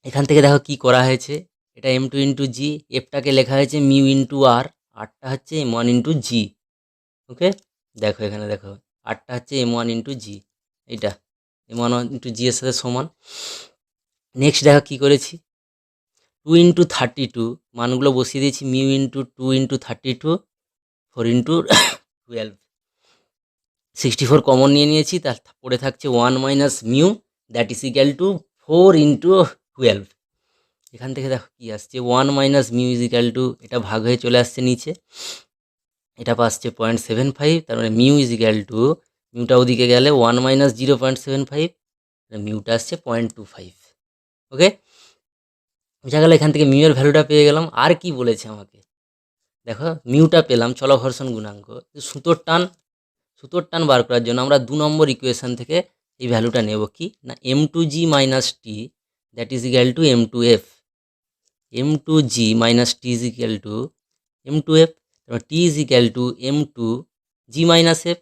এখান থেকে দেখো কি করা হয়েছে, এটা M2 ইন্টু জি, এফটাকে লেখা হয়েছে মিউ ইন্টু আর, আরটা হচ্ছে M1 ইন্টু জি, ওকে? দেখো এখানে দেখো, আরটা হচ্ছে M1 ইন্টু জি, এইটা M1 ইন্টু জি এর সাথে সমান। নেক্সট দেখো কী করেছি, 2 ইন্টু 32 মানগুলো বসিয়ে দিয়েছি, mu into 2 into 32, 4 into 12, 64 common নিয়ে নিয়েছি, তার পড়ে থাকছে 1 minus mu that is equal two 4 into 12। এখান থেকে দেখো কী আসছে, 1 minus mu is equal two, এটা ভাগ হয়ে চলে আসছে নিচে, এটা পাচ্ছে 0.75। তার মানে মিউ ইজ ইকুয়াল টু, মিউটা ওদিকে গেলে 1 মাইনাস 0.75, মিউটা আসছে 0.25, ওকে? বোঝা গেল, এখান থেকে মিউয়ের ভ্যালুটা পেয়ে গেলাম। আর কি বলেছে আমাকে দেখো, মিউটা পেলাম চলঘর্ষণ গুণাঙ্ক। সুতোর টান বার করার জন্য আমরা 2 নম্বর ইকুয়েশান থেকে এই ভ্যালুটা নেব, কি না, M2 G minus T that is equal to M2 F. M2 G minus T is equal to M2 F, তারপর T is equal to M2 G minus F,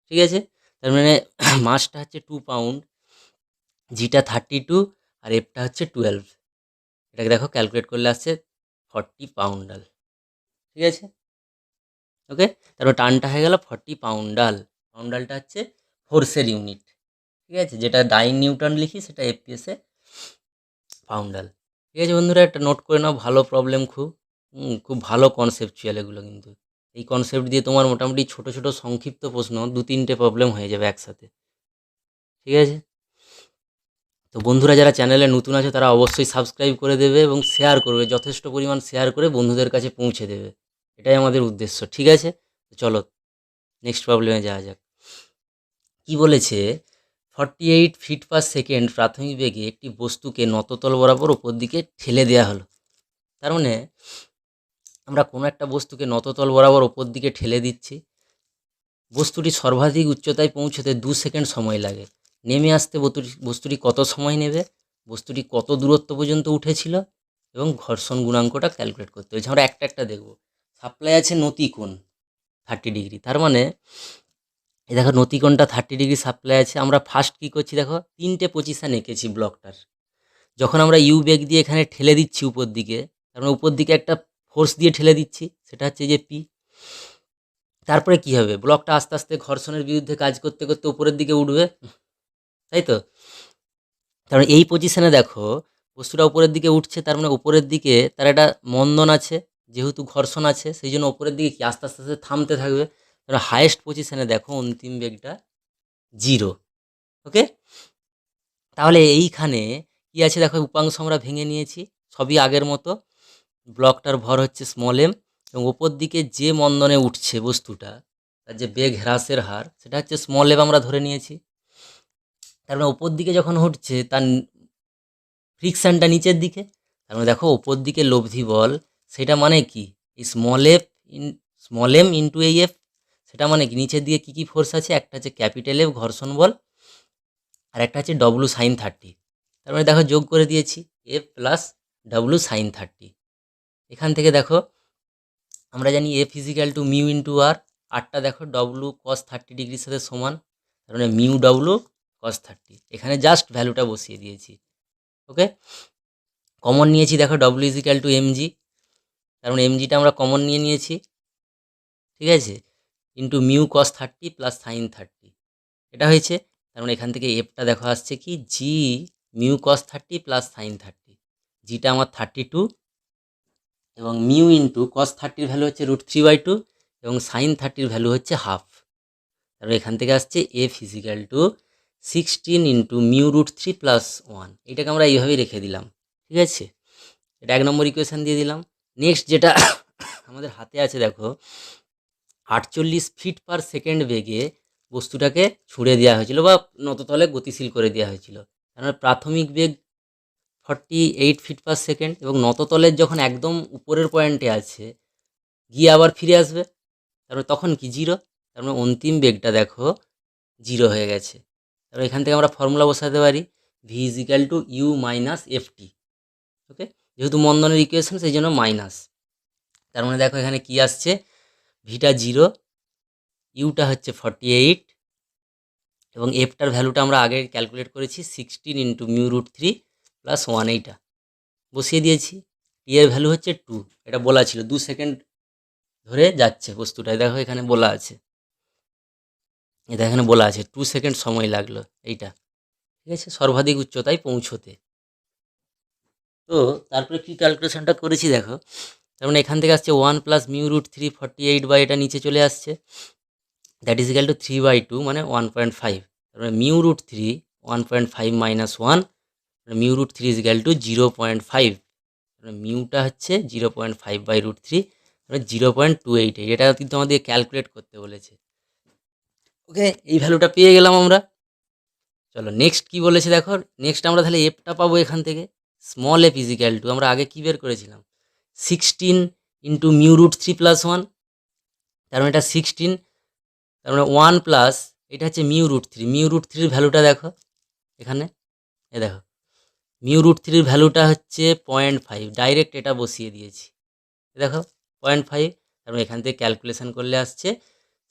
ঠিক আছে? তার মানে মাসটা হচ্ছে 2 পাউন্ড, জিটা 32 আর এফটা হচ্ছে 12। এটাকে দেখো ক্যালকুলেট করলে আসছে 40 পাউন্ডাল, ঠিক আছে? ওকে, তারপর টানটা হয়ে গেল 40 পাউন্ডাল। পাউন্ডালটা হচ্ছে ফোর্সের ইউনিট, ঠিক আছে? যেটা ডাইন নিউটন লিখি সেটা এফপিএসে পাউন্ডাল, ঠিক আছে বন্ধুরা? একটা নোট করে নাও, ভালো প্রবলেম, খুব ভালো কনসেপচুয়াল এগুলো। কিন্তু এই কনসেপ্ট দিয়ে তোমার মোটামুটি ছোট ছোট সংক্ষিপ্ত প্রশ্ন 2-3টে প্রবলেম হয়ে যাবে একসাথে, ঠিক আছে? তো বন্ধুরা যারা চ্যানেলে নতুন আছে তারা অবশ্যই সাবস্ক্রাইব করে দেবে এবং শেয়ার করবে, যথেষ্ট পরিমাণ শেয়ার করে বন্ধুদের কাছে পৌঁছে দেবে, এটাই আমাদের উদ্দেশ্য, ঠিক আছে? তো চলো নেক্সট প্রবলেমে যাওয়া যাক। কি বলেছে, 48 ফিট পার সেকেন্ড প্রাথমিক বেগে একটি বস্তুকে নততল বরাবর ওপর দিকে ঠেলে দেওয়া হলো। তার মানে আমরা কোনো একটা বস্তুকে নততল বরাবর ওপর দিকে ঠেলে দিচ্ছি, বস্তুটি সর্বাধিক উচ্চতায় পৌঁছতে 2 সেকেন্ড সময় লাগে। নেমে আসতে বস্তুটি কত সময় নেবে, বস্তুটি কত দূরত্ব পর্যন্ত উঠেছিল এবং ঘর্ষণ গুণাঙ্কটা ক্যালকুলেট করতে হয়েছে। আমরা একটা একটা দেখব। সাপ্লাই আছে নতিকোণ 30 ডিগ্রি, তার মানে এই দেখো নতিকোণটা 30 ডিগ্রি সাপ্লাই আছে। আমরা ফার্স্ট কী করছি দেখো, 3টে পজিশান এঁকেছি ব্লকটার। যখন আমরা ইউ বেগ দিয়ে এখানে ঠেলে দিচ্ছি উপর দিকে, তার মানে উপর দিকে একটা ফোর্স দিয়ে ঠেলে দিচ্ছি, সেটা হচ্ছে যে পি। তারপরে কি হবে, ব্লকটা আস্তে আস্তে ঘর্ষণের বিরুদ্ধে কাজ করতে করতে উপরের দিকে উঠবে, তাই তো। তার মানে এই পজিশনে দেখো বস্তুটা উপরের দিকে উঠছে, তার মানে উপরের দিকে তার একটা মন্দন আছে, যেহেতু ঘর্ষণ আছে সেই জন্য উপরের দিকে কি আস্তে আস্তে আস্তে থামতে থাকবে। তাহলে হায়েস্ট পজিশনে দেখো অন্তিম বেগটা 0। ওকে, তাহলে এইখানে কি আছে দেখো, উপাংশ আমরা ভেঙে নিয়েছি, সবই আগের মতো। ব্লকটার ভর হচ্ছে স্মল এম এবং ওপর দিকে যে মন্দনে উঠছে বস্তুটা, তার যে বেগ হ্রাসের হার সেটা হচ্ছে স্মল এম আমরা ধরে নিয়েছি। তার মানে ওপর দিকে যখন উঠছে তার ফ্রিকশানটা নিচের দিকে, তার মানে দেখো ওপর দিকে লব্ধি বল, সেটা মানে কি, এই স্মল এম ইন্টু এই এফ, সেটা মানে কি নিচের দিকে কী কী ফোর্স আছে, একটা হচ্ছে ক্যাপিটাল এফ ঘর্ষণ বল, আর একটা হচ্ছে ডব্লু সাইন 30। তার মানে দেখো যোগ করে দিয়েছি এফ প্লাস ডব্লু সাইন 30। এখান থেকে দেখো আমরা জানি এ ফিজিক্যাল টু মিউ ইন্টু আর, আরটা দেখো ডব্লু কস 30 ডিগ্রির সাথে সমান, তার মানে মিউ ডব্লু কস 30। এখানে জাস্ট ভ্যালুটা বসিয়ে দিয়েছি। ওকে, কমন নিয়েছি দেখো ডব্লু ইজিক্যাল টু এমজি, তার মানে এমজিটা আমরা কমন নিয়েছি, ঠিক আছে, into mu cos 30 plus sine 30, এটা হয়েছে। তার মানে এখান থেকে এফটা দেখো আসছে কি G mu cos 30 plus sine 30, জিটা আমার 32 এবং মিউ ইন্টু কস 30-র ভ্যালু হচ্ছে √3/2 এবং সাইন 30-র ভ্যালু হচ্ছে হাফ। তারপর এখান থেকে আসছে a is equal to 16 into mu √3 plus 1, এটাকে আমরা এইভাবেই রেখে দিলাম, ঠিক আছে। এটা 1 নম্বর ইকুয়েশান দিয়ে দিলাম। নেক্সট যেটা আমাদের হাতে আছে দেখো, 48 ফিট পার সেকেন্ড বেগে বস্তুটাকে ছুঁড়ে দেওয়া হয়েছিল বা নততলে গতিশীল করে দেওয়া হয়েছিল। তার মানে প্রাথমিক বেগ 48 ফিট পার সেকেন্ড এবং নততলের যখন একদম উপরের পয়েন্টে আছে গিয়ে আবার ফিরে আসবে, তারপরে তখন কি 0, তার মানে অন্তিম বেগটা দেখো 0 হয়ে গেছে। তারপরে এখান থেকে আমরা ফর্মুলা বসাতে পারি V is equal to U minus F T. Okay, যেহেতু মন্দনের ইকুয়েশন সেই জন্য মাইনাস। তার মানে দেখো এখানে কি আসছে, ভিটা 0, ইউটা হচ্ছে 48 এবং এফটার ভ্যালুটা আমরা আগে ক্যালকুলেট করেছি 16 ইন্টু মিউ √3 প্লাস 1, এইটা বসিয়ে দিয়েছি। টি এর ভ্যালু হচ্ছে 2, এটা বলা ছিল 2 সেকেন্ড ধরে যাচ্ছে বস্তুটায়, দেখো এখানে বলা আছে, এটা এখানে বলা আছে 2 সেকেন্ড সময় লাগলো এইটা, ঠিক আছে, সর্বাধিক উচ্চতায় পৌঁছতে। তো তারপরে কি ক্যালকুলেশনটা করেছি দেখো, তার মানে এখান থেকে আসছে 1 প্লাস মিউ √3 48 বা এটা নিচে চলে আসছে, দ্যাট ইজ ইকাল টু 3/2 মানে 1.5। তার মানে mu √3 1.5 minus 1, mu √3 is equal two 0.5, মিউটা হচ্ছে 0.5/√3 মানে 0.288, এটা কিন্তু আমাদের ক্যালকুলেট করতে বলেছে। ওকে, এই ভ্যালুটা পেয়ে গেলাম আমরা। চলো নেক্সট কি বলেছে দেখো, নেক্সট আমরা তাহলে এফটা পাবো এখান থেকে, small F is equal two আমরা আগে কী বের করেছিলাম 16 ইন্টু মিউ √3 প্লাস 1, তার মানে এটা 16, তার মানে 1 প্লাস এটা হচ্ছে মিউ √3, মিউ √3-র ভ্যালুটা দেখো এখানে, এ দেখো মিউ √3-র ভ্যালুটা হচ্ছে 0.5, ডাইরেক্ট এটা বসিয়ে দিয়েছি, দেখো 0.5, তার মানে এখান থেকে ক্যালকুলেশন করলে আসছে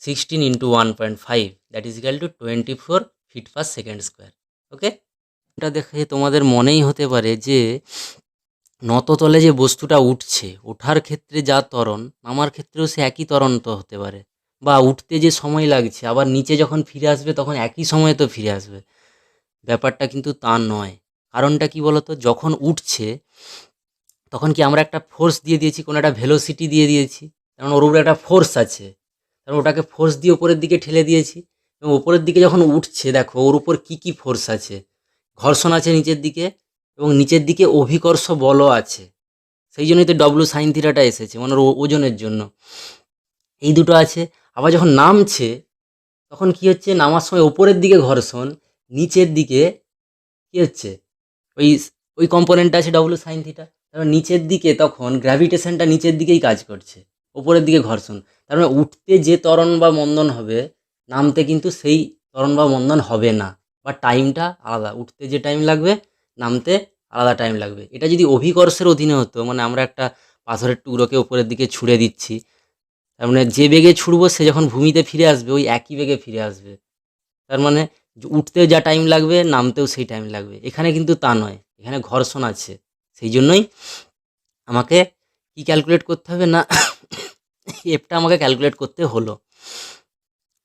16 into 1.5 that is equal to 24 feet per second square. Okay, এটা দেখে তোমাদের মনেই হতে পারে যে নততলে যে বস্তুটা উঠছে, ওঠার ক্ষেত্রে যা ত্বরণ নামার ক্ষেত্রেও সে একই ত্বরণ তো হতে পারে, বা উঠতে যে সময় লাগছে আবার নিচে যখন ফিরে আসবে তখন একই সময়ে তো ফিরে আসবে, ব্যাপারটা কিন্তু তা নয়। কারণটা কি বলতো, যখন উঠছে তখন কি আমরা একটা ফোর্স দিয়ে দিয়েছি, কোনো একটা ভেলোসিটি দিয়ে দিয়েছি, কারণ ওর উপরে একটা ফোর্স আছে, কারণ ওটাকে ফোর্স দিয়ে উপরের দিকে ঠেলে দিয়েছি। এবং উপরের দিকে যখন উঠছে দেখো ওর উপর কী কী ফোর্স আছে, ঘর্ষণ আছে নিচের দিকে এবং নিচের দিকে অভিকর্ষ বলও আছে, সেই জন্যই তো ডব্লু সাইন থিটাটা এসেছে মানে ওর ওজনের জন্য, এই দুটো আছে। আবার যখন নামছে তখন কি হচ্ছে, নামার সময় ওপরের দিকে ঘর্ষণ, নিচের দিকে কি হচ্ছে, ওই ওই কম্পোনেন্টটা আছে ডব্লু সাইন থিটা, তারপর নিচের দিকে তখন গ্র্যাভিটেশনটা নিচের দিকেই কাজ করছে, ওপরের দিকে ঘর্ষণ। তার মানে উঠতে যে ত্বরণ বা মন্দন হবে, নামতে কিন্তু সেই ত্বরণ বা মন্দন হবে না, বা টাইমটা আলাদা, উঠতে যে টাইম লাগবে নামতে আলাদা টাইম লাগবে। এটা যদি অভিকর্ষের অধীনে হতো, মানে আমরা একটা পাথরের টুকরোকে ওপরের দিকে ছুঁড়ে দিচ্ছি, তার মানে যে বেগে ছুড়বো সে যখন ভূমিতে ফিরে আসবে ওই একই বেগে ফিরে আসবে। তার মানে উঠতে যা টাইম লাগবে নামতেও সেই টাইম লাগবে। এখানে কিন্তু তা নয়, এখানে ঘর্ষণ আছে। সেই জন্যই আমাকে কি ক্যালকুলেট করতে হবে না, এফটা আমাকে ক্যালকুলেট করতে হলো,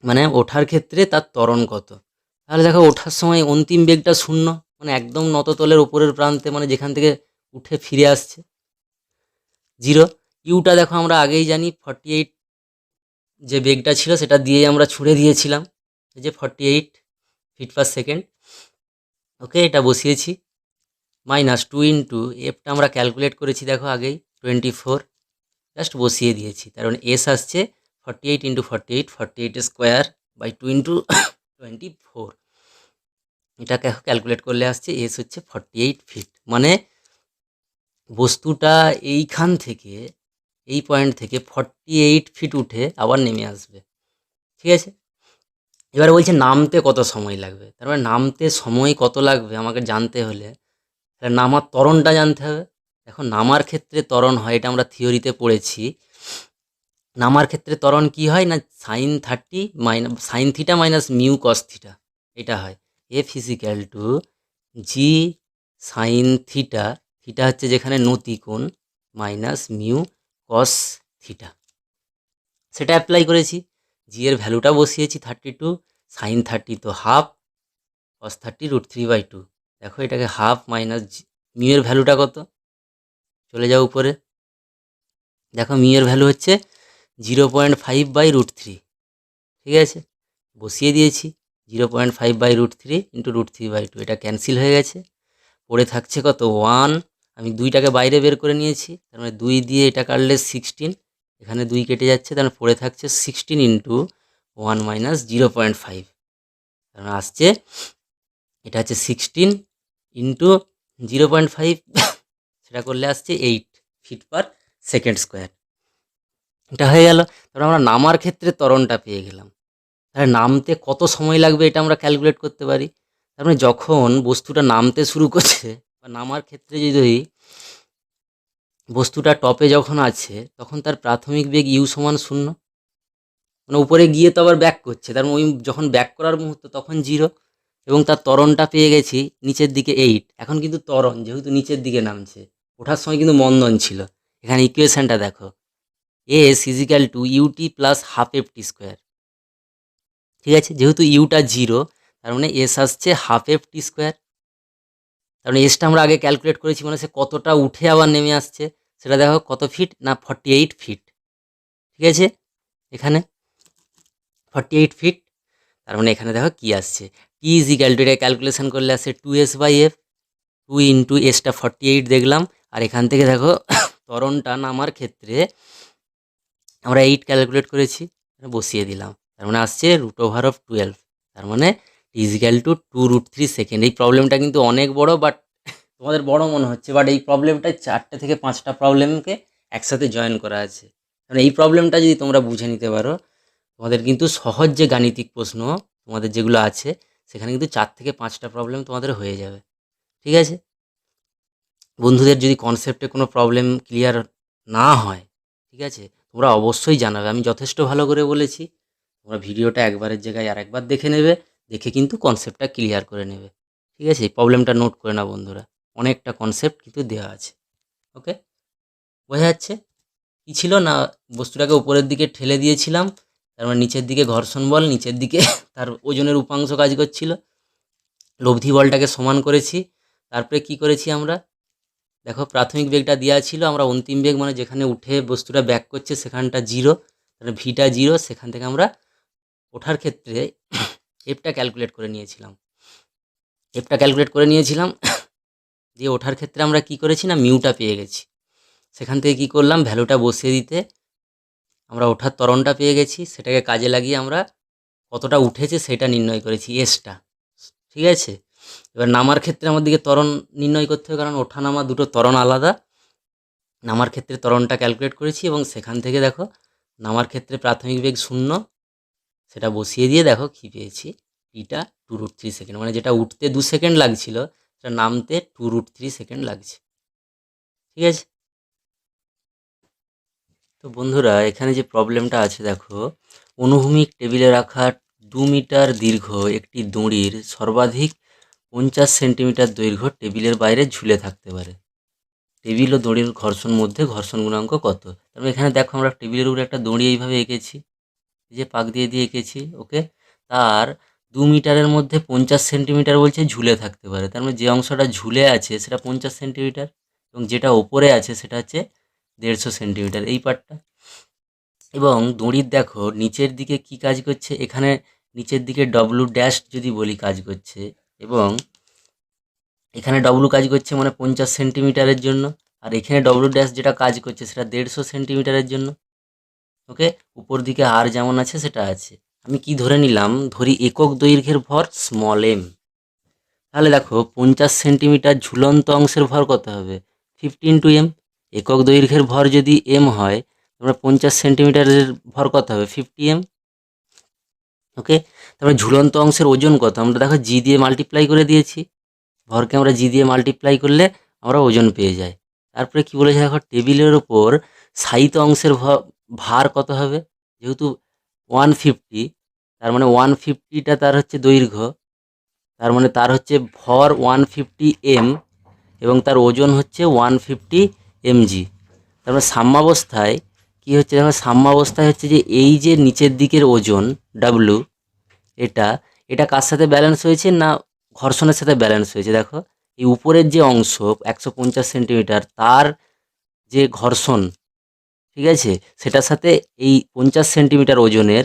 মানে ওঠার ক্ষেত্রে তার ত্বরণ কত। তাহলে দেখো ওঠার সময় অন্তিম বেগটা 0, মানে একদম নততলের ওপরের প্রান্তে, মানে যেখান থেকে উঠে ফিরে আসছে 0। ইউটা দেখো আমরা আগেই জানি 48, যে বেগটা ছিল সেটা দিয়েই আমরা ছুড়ে দিয়েছিলাম, এই যে 48 ফিট পার সেকেন্ড। ওকে, এটা বসিয়েছি, মাইনাস 2 ইন্টু এফটা আমরা ক্যালকুলেট করেছি দেখো আগেই 24, জাস্ট বসিয়ে দিয়েছি। তার মানে এস আসছে 48 ইন্টু 48, 48 স্কোয়ার বাই 2 ইন্টু 24। এটাকে ক্যালকুলেট করলে আসছে এস হচ্ছে 48 ফিট। মানে বস্তুটা এইখান থেকে, এই পয়েন্ট থেকে 48 ফিট উঠে আবার নেমে আসবে। ঠিক আছে, এবার বলছে নামতে কত সময় লাগবে। তার মানে নামতে সময় কত লাগবে আমাকে জানতে হলে তাহলে নামার ত্বরণটা জানতে হবে। দেখো নামার ক্ষেত্রে ত্বরণ হয়, এটা আমরা থিওরিতে পড়েছি। নামার ক্ষেত্রে ত্বরণ কি হয় না, sine theta minus mu cos theta, এটা হয়। F is equal to g sine theta, theta হচ্ছে যেখানে নতিকোণ, মাইনাস মিউ কস থিটা, সেটা অ্যাপ্লাই করেছি। জি এর ভ্যালুটা বসিয়েছি 32, সাইন 30 তো হাফ, কস 30 √3/2। দেখো এটাকে হাফ মাইনাস মিউ এর ভ্যালুটা কত, চলে যাও উপরে, দেখো মিউ এর ভ্যালু হচ্ছে 0.5/√3। ঠিক আছে, বসিয়ে দিয়েছি 0.5/√3 ইন্টু √3/2, এটা ক্যান্সেল হয়ে গেছে। পড়ে থাকছে কত 1, আমি 2টাকে বাইরে বের করে নিয়েছি, তার মানে 2 দিয়ে এটা কাটলে 16, এখানে 2 কেটে যাচ্ছে, তার মানে পড়ে থাকছে 16 ইন্টু 1 মাইনাস 0.5, তার মানে আসছে, এটা হচ্ছে 16 ইন্টু 0.5, সেটা করলে আসছে 8 ফিট পার সেকেন্ড স্কোয়ার। এটা হয়ে গেল। তারপর আমরা নামার ক্ষেত্রে ত্বরণটা পেয়ে গেলাম। তাহলে নামতে কত সময় লাগবে এটা আমরা ক্যালকুলেট করতে পারি। তার মানে যখন বস্তুটা নামতে শুরু করছে বা নামার ক্ষেত্রে যদি বস্তুটা টপে যখন আছে তখন তার প্রাথমিক বেগ ইউ সমান 0, মানে উপরে গিয়ে তো আবার ব্যাক করছে, তার মানে ওই যখন ব্যাক করার মুহূর্ত তখন 0, এবং তার ত্বরণটা পেয়ে গেছি নিচের দিকে 8। এখন কিন্তু ত্বরণ যেহেতু নিচের দিকে নামছে, ওঠার সময় কিন্তু মন্দন ছিল। এখানে ইকুয়েশনটা দেখো, s equal to u t plus half f t square. ঠিক আছে, যেহেতু ইউটা 0 তার মানে এস আসছে হাফ এফ টি স্কোয়ার। তার মানে এসটা আমরা আগে ক্যালকুলেট করেছি, মানে সে কতটা উঠে আবার নেমে আসছে সেটা দেখো কত ফিট না 48 ফিট। ঠিক আছে, এখানে 48 ফিট। তার মানে এখানে দেখো কি আসছে, টি ইজিক্যাল টু, এটা ক্যালকুলেশন করলে আসছে 2s/f, 2 ইন্টু এসটা 48 দেখলাম, আর এখান থেকে দেখো ত্বরণটা নামার ক্ষেত্রে আমরা 8 ক্যালকুলেট করেছি, বসিয়ে দিলাম, তার মানে আসছে √12। তার মানে ইজিক্যাল টু 2√3 সেকেন্ড। এই প্রবলেমটা কিন্তু অনেক বড়, বাট তোমাদের বড় মনে হচ্ছে, বাট এই প্রবলেমটায় 4টে থেকে 5টা প্রবলেমকে একসাথে জয়েন করা আছে। কারণ এই প্রবলেমটা যদি তোমরা বুঝে নিতে পারো, তোমাদের কিন্তু সহজ যে গাণিতিক প্রশ্ন তোমাদের যেগুলো আছে সেখানে কিন্তু 4 থেকে 5টা প্রবলেম তোমাদের হয়ে যাবে। ঠিক আছে, বন্ধুদের যদি কনসেপ্টে কোনো প্রবলেম ক্লিয়ার না হয়, ঠিক আছে, তোমরা অবশ্যই জানাবে। আমি যথেষ্ট ভালো করে বলেছি, তোমরা ভিডিওটা একবারের জায়গায় আরেকবার দেখে নেবে, দেখে কিন্তু কনসেপ্টটা ক্লিয়ার করে নেবে। ঠিক আছে, এই প্রবলেমটা নোট করে নাও বন্ধুরা, অনেকটা কনসেপ্ট কিন্তু দেওয়া আছে। ওকে, বোঝা যাচ্ছে কী ছিল না, বস্তুটাকে উপরের দিকে ঠেলে দিয়েছিলাম, তার মানে নিচের দিকে ঘর্ষণ বল, নিচের দিকে তার ওজনের উপাংশ কাজ করছিল, লব্ধি বলটাকে সমান করেছি। তারপরে কি করেছি আমরা, দেখো প্রাথমিক বেগটা দেওয়া ছিল, আমরা অন্তিম বেগ মানে যেখানে উঠে বস্তুটা ব্যাক করছে সেখানটা 0, তাহলে ভিটা 0, সেখান থেকে আমরা ওঠার ক্ষেত্রে এফটা ক্যালকুলেট করে নিয়েছিলাম, দিয়ে ওঠার ক্ষেত্রে আমরা কি করেছি না মিউটা পেয়ে গেছি। সেখান থেকে কি করলাম, ভ্যালুটা বসিয়ে দিতে আমরা ওঠার ত্বরণটা পেয়ে গেছি, সেটাকে কাজে লাগিয়ে আমরা কতটা উঠেছে সেটা নির্ণয় করেছি, এসটা। ঠিক আছে, এবার নামার ক্ষেত্রে আমার দিকে ত্বরণ নির্ণয় করতে হবে, কারণ ওঠা নামা দুটো ত্বরণ আলাদা। নামার ক্ষেত্রে ত্বরণটা ক্যালকুলেট করেছি এবং সেখান থেকে দেখো নামার ক্ষেত্রে প্রাথমিক বেগ 0, সেটা বসিয়ে দিয়ে দেখো কী পেয়েছি, টিটা 2√3 সেকেন্ড, মানে যেটা উঠতে 2 সেকেন্ড লাগছিল সেটা নামতে 2√3 সেকেন্ড লাগছে। ঠিক আছে, তো বন্ধুরা এখানে যে প্রবলেমটা আছে দেখো, অনুভূমিক টেবিলে রাখা 2 মিটার দীর্ঘ একটি দড়ির সর্বাধিক 50 সেন্টিমিটার দৈর্ঘ্য টেবিলের বাইরে ঝুলে থাকতে পারে। টেবিল ও দড়ির ঘর্ষণ মধ্যে ঘর্ষণ গুণাঙ্ক কত? তারপরে এখানে দেখো আমরা টেবিলের উপরে একটা দড়ি এইভাবে এঁকেছি, এই যে পাক দিয়ে দিয়ে এঁকেছি, ওকে। তার 2 মিটারের মধ্যে 50 সেন্টিমিটার বলছে ঝুলে থাকতে পারে, তার মানে যে অংশটা ঝুলে আছে সেটা 50 সেন্টিমিটার এবং যেটা ওপরে আছে সেটা হচ্ছে 150 সেন্টিমিটার, এই পার্টটা। এবং দড়ির দেখো নিচের দিকে কি কাজ করছে, এখানে নিচের দিকে ডব্লু ড্যাশ যদি বলি কাজ করছে, এবং এখানে ডব্লু কাজ করছে মানে 50 সেন্টিমিটারের জন্য, আর এখানে ডব্লু ড্যাশ যেটা কাজ করছে সেটা 150 সেন্টিমিটারের জন্য, ওকে। উপর দিকে আর যেমন আছে সেটা আছে। আমি কি ধরে নিলাম, ধরি একক দৈর্ঘ্যের ভর স্মল এম, তাহলে দেখো 50 সেন্টিমিটার ঝুলন্ত অংশের ভর কত হবে, 50 × m। একক দৈর্ঘ্যের ভর যদি m হয়, তোমরা 50 সেন্টিমিটারের ভর কত হবে, 50 m, ওকে। তারপরে ঝুলন্ত অংশের ওজন কত, আমরা দেখো জি দিয়ে মাল্টিপ্লাই করে দিয়েছি, ভরকে আমরা জি দিয়ে মাল্টিপ্লাই করলে আমরা ওজন পেয়ে যাই। তারপরে কি বলেছে দেখো, টেবিলের ওপর সাহিত্য অংশের ভার কত হবে, যেহেতু 150, তার মানে 150টা তার হচ্ছে দৈর্ঘ্য, তার মানে তার হচ্ছে ভর 150 m এবং তার ওজন হচ্ছে 150 mg। তারপরে সাম্যাবস্থায় কী হচ্ছে দেখো, সাম্যাবস্থায় হচ্ছে যে এই যে নিচের দিকের ওজন ডাব্লু, এটা এটা কার সাথে ব্যালেন্স হয়েছে না ঘর্ষণের সাথে ব্যালেন্স হয়েছে। দেখো এই উপরের যে অংশ 150 সেন্টিমিটার, তার যে ঘর্ষণ, ঠিক আছে, সেটার সাথে এই 50 সেন্টিমিটার ওজনের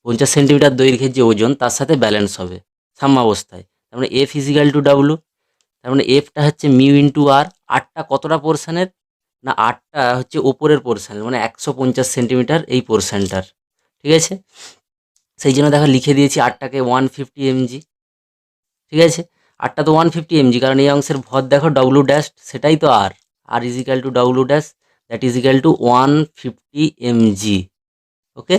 50 সেন্টিমিটার দৈর্ঘ্যের যে ওজন তার সাথে ব্যালেন্স হবে সাম্যাবস্থায়। তার মানে এফ ইজিক্যাল টু ডাব্লু, তার মানে এফটা হচ্ছে মিউ ইন্টু আর। আরটা কতটা পোর্শনের, না আরটা হচ্ছে ওপরের পোর্শনের, মানে 150 সেন্টিমিটার এই পোর্শনটার। ঠিক আছে, সেই জন্য দেখো লিখে দিয়েছি আরটাকে 150 mg। ঠিক আছে, আরটা তো 150 mg, কারণ এই অংশের ভর দেখো ডব্লু ড্যাশ, সেটাই তো R, R is equal to W dash, that is equal to 150 mg, okay.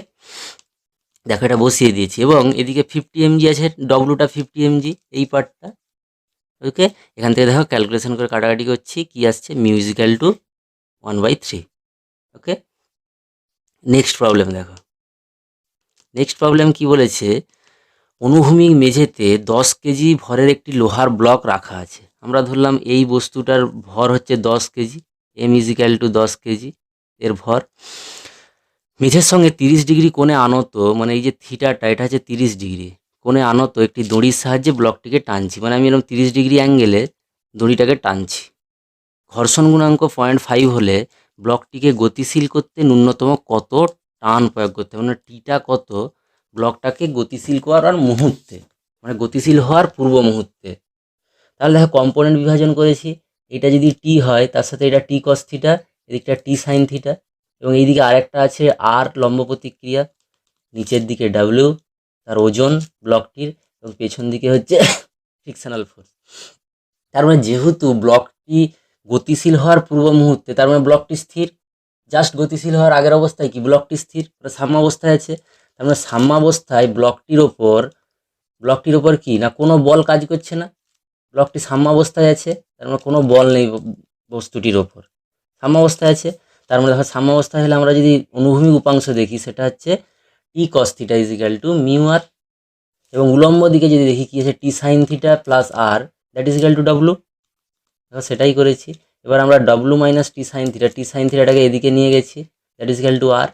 দেখো এটা বসিয়ে দিয়েছি এবং এদিকে 50 mg আছে, ডব্লুটা 50 mg এই পার্টটা, ওকে। এখান থেকে দেখো ক্যালকুলেশন করে কাটাকাটি করছি, কি আসছে, মিউজিক্যাল টু 1/3, ওকে। নেক্সট প্রবলেম দেখো, নেক্সট প্রবলেম কি বলেছে, অনুভূমিক মেঝেতে 10 কেজি ভরের একটি লোহার ব্লক রাখা আছে। আমরা ধরলাম এই বস্তুটার ভর হচ্ছে 10 KG, m equal to 10 KG এর ভর। মেঝের সঙ্গে 30 ডিগ্রি কোণে আনত, মানে এই যে থিটাটা এটা হচ্ছে 30 ডিগ্রি কোণে আনত একটি দড়ির সাহায্যে ব্লকটিকে টানছি, মানে আমি এরকম 30 ডিগ্রি অ্যাঙ্গেলে দড়িটাকে টানছি। ঘর্ষণ গুণাঙ্ক 0.5 হলে ব্লকটিকে গতিশীল করতে ন্যূনতম কত টান প্রয়োগ করতে হবে, মানে টিটা কত ব্লকটাকে গতিশীল করার মুহূর্তে, মানে গতিশীল হওয়ার পূর্ব মুহূর্তে। তাহলে দেখো কম্পোনেন্ট বিভাজন করেছি, এটা যদি টি হয় তার সাথে এটা টি কস থিটা, এদিকটা টি সাইন থিটা, এবং এইদিকে আরেকটা আছে আর লম্ব প্রতিক্রিয়া, নিচের দিকে ডাব্লিউ তার ওজন ব্লকটির, এবং পেছন দিকে হচ্ছে ফ্রিকশনাল ফোর্স। তার মানে যেহেতু ব্লকটি গতিশীল হওয়ার পূর্ব মুহূর্তে, তার মানে ব্লকটি স্থির, জাস্ট গতিশীল হওয়ার আগের অবস্থায় কি ব্লকটি স্থির, সাম্যাবস্থায় আছে। তার মানে সাম্যাবস্থায় ব্লকটির ওপর কি না কোনো বল কাজ করছে না, ব্লকটি সাম্যাবস্থায় আছে, তার মানে কোনো বল নেই বস্তুটির ওপর, সাম্যাবস্থায় আছে। তার মানে দেখো সাম্যাবস্থায় হলে আমরা যদি অনুভূমিক উপাংশ দেখি সেটা হচ্ছে T cos theta is equal to mu R, এবং উলম্ব দিকে যদি দেখি কি আছে T sine theta plus R, that is equal to W. সেটাই করেছি। এবার আমরা ডাব্লু মাইনাস টি সাইন থিটাটাকে এদিকে নিয়ে গেছি, that is equal to R.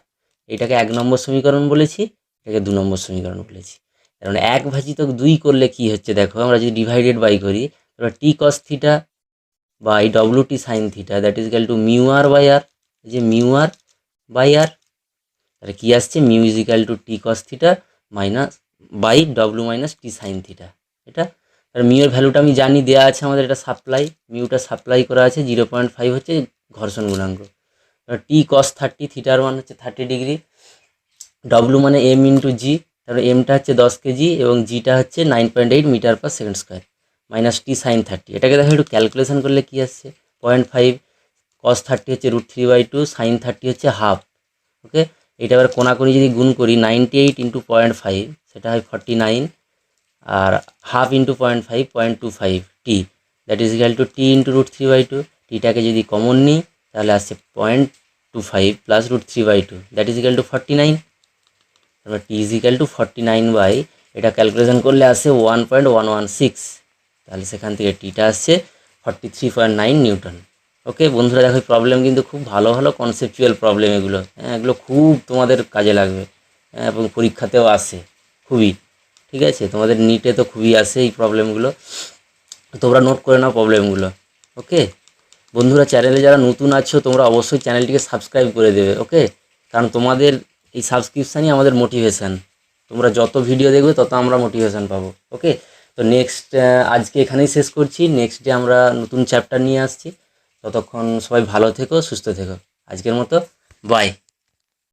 এটাকে 1 নম্বর সমীকরণ বলেছি, এটাকে 2 নম্বর সমীকরণ বলেছি। কারণ 1/2 করলে কি হচ্ছে দেখো, আমরা যদি ডিভাইডেড বাই করি, এবার T cos theta by W T sine theta that is equal to mu R by R, যে মিউ আর বাই আর, তাহলে কী আসছে, mu is equal to T cos theta minus by W minus T sine theta. এটা আর Muir ভ্যালুটা আমি জানি দেওয়া আছে আমাদের, এটা সাপ্লাই, মিউটা সাপ্লাই করা আছে, 0.5 হচ্ছে ঘর্ষণ গুণাঙ্ক। টি কস 30, থিটার মান হচ্ছে 30 ডিগ্রি, ডব্লু মানে এম ইন্টু জি, তারপরে এমটা হচ্ছে 10 কেজি এবং জিটা হচ্ছে 9.8 metre per second square minus T sine 30। এটাকে দেখো একটু ক্যালকুলেশন করলে কি আসছে, 0.5 কস 30 হচ্ছে √3/2, সাইন 30 হচ্ছে হাফ। ওকে, এটা এবার কোনাকুনি যদি গুণ করি 98 ইন্টু 0.5 সেটা হয় 49, আর half into 0.5 0.25 T, that is equal to T into √3/2। টিটাকে যদি কমন নিই তাহলে আসছে 0.25 plus √3/2, that is equal to 49। তারপর টি ইজ ইকাল টু 49 এটা ক্যালকুলেশন করলে আসে 1.116, তাহলে সেখান থেকে টিটা আসছে 43.9 নিউটন। ওকে বন্ধুরা, দেখো প্রবলেম কিন্তু খুব ভালো ভালো কনসেপচুয়াল প্রবলেম এগুলো, হ্যাঁ এগুলো খুব তোমাদের কাজে লাগবে, হ্যাঁ এবং পরীক্ষাতেও আসে খুবই। ঠিক আছে, তোমাদের নিটে তো খুবই আসে এই প্রবলেমগুলো, তোমরা নোট করে নাও প্রবলেমগুলো। ওকে বন্ধুরা, চ্যানেলে যারা নতুন আছো তোমরা অবশ্যই চ্যানেলটিকে সাবস্ক্রাইব করে দেবে। ওকে, কারণ তোমাদের এই সাবস্ক্রিপশানই আমাদের মোটিভেশান, তোমরা যত ভিডিও দেখবে তত আমরা মোটিভেশান পাবো। ওকে, তো নেক্সট আজকে এখানেই শেষ করছি, নেক্সট ডে আমরা নতুন চ্যাপ্টার নিয়ে আসছি। ততক্ষণ সবাই ভালো থেকো, সুস্থ থেকো, আজকের মতো বাই।